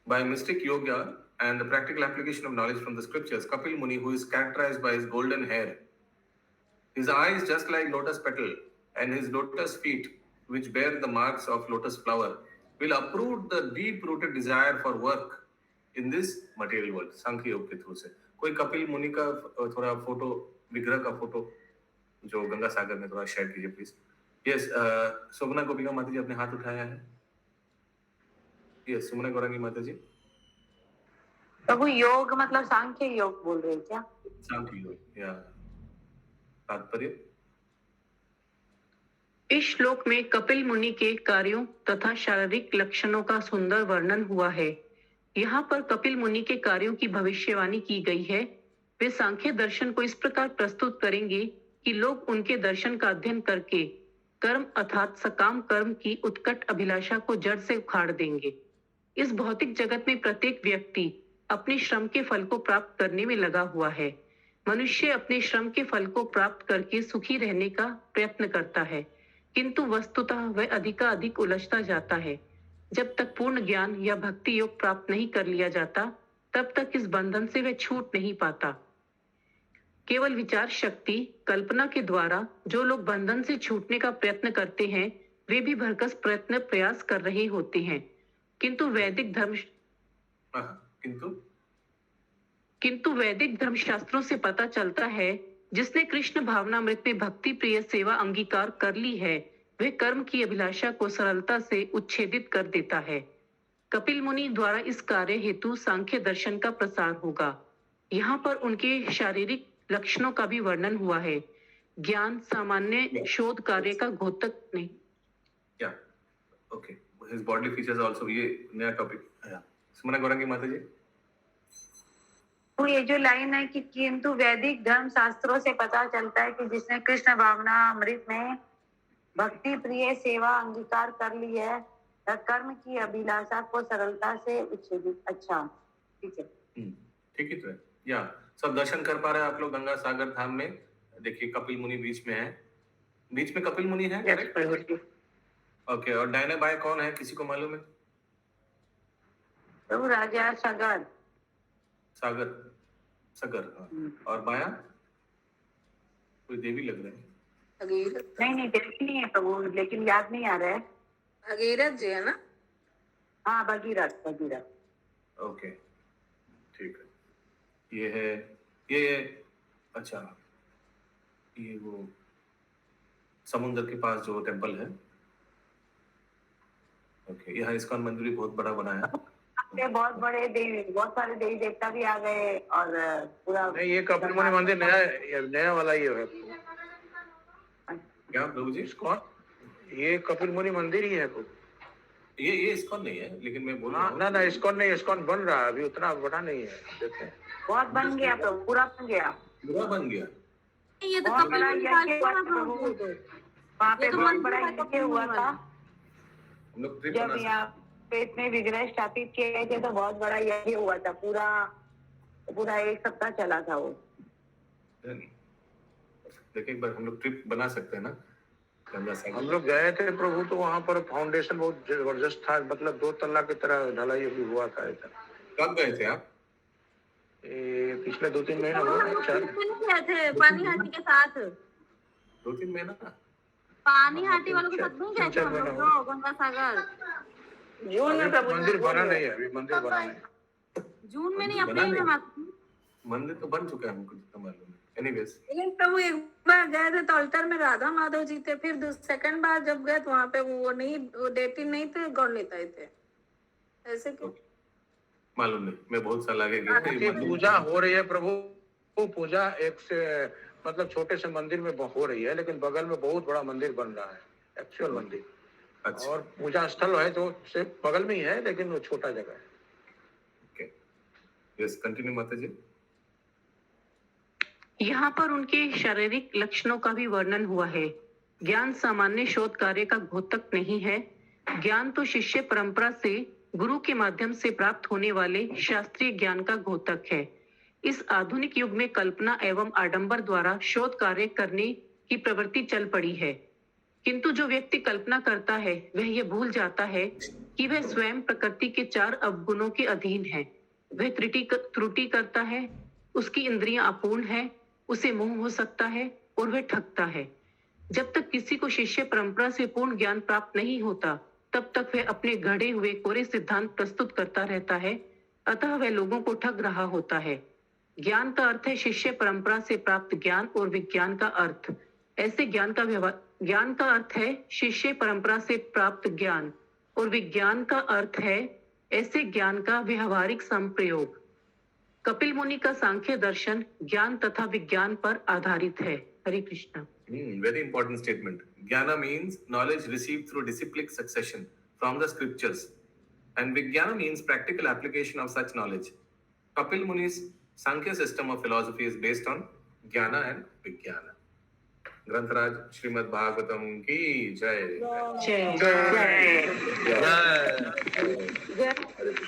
By mystic yoga and the practical application of knowledge from the scriptures, Kapil Muni, who is characterized by his golden hair, his eyes just like lotus petal, and his lotus feet, which bear the marks of lotus flower, will uproot the deep-rooted desire for work in this material world. सांख्य योग के थ्रू से कोई कपिल मुनि का थोड़ा फोटो, विग्रह का फोटो जो गंगा सागर में थोड़ा शेयर कीजिए प्लीज, यस, शोभना गोपिका माता जी अपने हाथ उठाया है। यस, सुमना गौरंगी माता जी। प्रभु योग मतलब सांख्य योग बोल रहे हैं क्या? सांख्य योग या तात्पर्य? इस श्लोक में कपिल मुनि के कार्यों तथा शारीरिक लक्षणों का सुंदर वर्णन हुआ है। यहाँ पर कपिल मुनि के कार्यों की भविष्यवाणी की गई है। वे सांख्य दर्शन को इस प्रकार प्रस्तुत करेंगे कि लोग उनके दर्शन का अध्ययन करके कर्म अर्थात सकाम कर्म की उत्कट अभिलाषा को जड़ से उखाड़ देंगे। इस भौतिक जगत में प्रत्येक व्यक्ति अपने श्रम के फल को प्राप्त करने में लगा हुआ है। मनुष्य अपने श्रम के फल को प्राप्त करके सुखी रहने का प्रयत्न करता है, किंतु वस्तुतः वह अधिकाधिक उलझता जाता है। जब तक पूर्ण ज्ञान या भक्ति योग प्राप्त नहीं कर लिया जाता, तब तक इस बंधन से वह छूट नहीं पाता। केवल विचार शक्ति, कल्पना के द्वारा जो लोग बंधन से छूटने का प्रयत्न करते हैं, वे भी भरकस प्रयास कर रहे होते हैं, किंतु वैदिक धर्मशास्त्रों से पता चलता है, जिसने कृष्ण भावनामृत में भक्ति प्रिय सेवा अंगीकार कर ली है, वह कर्म की अभिलाषा को सरलता से उच्छेदित कर देता है। कपिल मुनि द्वारा इस कार्य हेतु सांख्य दर्शन का प्रसार होगा। यहाँ पर उनके शारीरिक लक्षणों का भी वर्णन हुआ है। ज्ञान सामान्य शोध कार्य का घोतक नहीं। या okay, his body features also, ये नया टॉपिक है। सुमना गौरंगी माता जी। तो ये जो लाइन है कि किंतु वैदिक धर्म शास्त्रों से पता चलता है कि जिसने कृष्ण भावना अमृत में भक्ति प्रिय सेवा अंगीकार कर ली है, वह कर्म की अभिलाषा को सरलता से उच्छेदित। अच्छा, ठीक है, ठीक है। तो या सब दर्शन कर पा रहे हैं आप लोग गंगा सागर धाम में। देखिए कपिल मुनि बीच में है, बीच में कपिल मुनि है। ओके, और दाहिने बाएं कौन है, किसी को मालूम है? प्रभु राजा सागर सागर हाँ। और बाया कोई देवी लग रहे हैं। नहीं देवी नहीं है प्रभु, लेकिन याद नहीं आ रहा है। भगीरथ जी है ना? हाँ, भगीरथ। ओके, ठीक है। ये है, ये अच्छा, ये वो समुद्र के पास जो टेम्पल है। ओके, यहाँ इस्कॉन मंदिर भी बहुत बड़ा बनाया। बहुत बड़े देवी, बहुत सारे देवी देवता भी आ गए और पूरा। नहीं, ये कपिल मुनि मंदिर नया वाला ही है। क्या प्रभु जी? इस्कॉन, ये कपिल मुनि मंदिर ही है। ये इस्कॉन नहीं है, लेकिन मैं बोल रहा हूँ ना इस्कॉन नहीं, इस्कॉन बन रहा है अभी, उतना बड़ा नहीं है। देखते हैं, बहुत बन गया प्रभु, पूरा बन गया। ये तो बहुत कपिल बड़ा मुनि यज्ञ पार्टी हुआ था था प्रभु। प्रभु, वहाँ पे बहुत बड़ा यज्ञ हुआ था। हम लोग ट्रिप जब बना यहाँ पेट में विग्रह स्थापित किए गए थे तो बहुत बड़ा यज्ञ हुआ था। पूरा 1 सप्ताह चला था वो। देखिए एक बार हम लोग ट्रिप बना सकते हैं ना गंगा सागर। हम लोग गए थे प्रभु, तो वहाँ पर फाउंडेशन बहुत जबरदस्त था, मतलब 2 तल्ला की तरह ढलाई भी हुआ था। कब गए थे आप? पिछले 2-3 महीने हुए थे पानी हाटी के साथ। 2-3 महीना पानी हाटी वालों के साथ नहीं गए थे हम लोग गंगा सागर। जून में प्रभु मंदिर बना नहीं है अभी, मंदिर बना नहीं। जून में नहीं, अप्रैल में। मंदिर तो बन चुका है, हमको जितना मालूम है। एनीवेज, लेकिन प्रभु एक बार गए थे तो अल्टर में राधा माधव जी थे, फिर सेकंड बार जब गए तो वहाँ पे वो डेटी नहीं थे, गौर नेता थे। ऐसे क्यों मालूम नहीं, मैं बहुत साल आगे गया। पूजा हो रही है प्रभु, वो पूजा एक से मतलब छोटे से मंदिर में हो रही है, लेकिन बगल में बहुत बड़ा मंदिर बन रहा है, एक्चुअल मंदिर। अच्छा। और पूजा स्थल है तो सिर्फ बगल में ही है, लेकिन वो छोटा जगह है। ओके, यस, कंटिन्यू माता जी। यहाँ पर उनके शारीरिक लक्षणों का भी वर्णन हुआ है। ज्ञान सामान्य शोध कार्य का घोतक नहीं है। ज्ञान तो शिष्य परंपरा से गुरु के माध्यम से प्राप्त होने वाले शास्त्रीय ज्ञान का घोतक है। इस आधुनिक युग में कल्पना एवं आडंबर द्वारा शोध कार्य करने की प्रवृत्ति चल पड़ी है, किंतु जो व्यक्ति कल्पना करता है वह यह भूल जाता है कि वह स्वयं प्रकृति के 4 अवगुणों के अधीन है। वह त्रुटि करता है, उसकी इंद्रियां अपूर्ण है, उसे मोह हो सकता है और वह ठगता है। जब तक किसी को शिष्य परंपरा से पूर्ण ज्ञान प्राप्त नहीं होता, तब तक वह अपने गढ़े हुए कोरे सिद्धांत प्रस्तुत करता रहता है, अतः वह लोगों को ठग रहा होता है। ज्ञान का अर्थ है शिष्य परंपरा से प्राप्त ज्ञान और विज्ञान का अर्थ ऐसे ज्ञान का ज्ञान का अर्थ है शिष्य परंपरा से प्राप्त ज्ञान और विज्ञान का अर्थ है ऐसे ज्ञान का व्यवहारिक संप्रयोग। कपिल मुनि का सांख्य दर्शन ज्ञान तथा विज्ञान पर आधारित है। हरे Krishna. Very important statement. Jnana means knowledge received through disciplic succession from the scriptures, and Vijnana means practical application of such knowledge. Kapil Muni's Sankhya system of philosophy is based on Jnana and Vijnana. ग्रंथराज Shrimad Bhagavatam की जय। जय जय।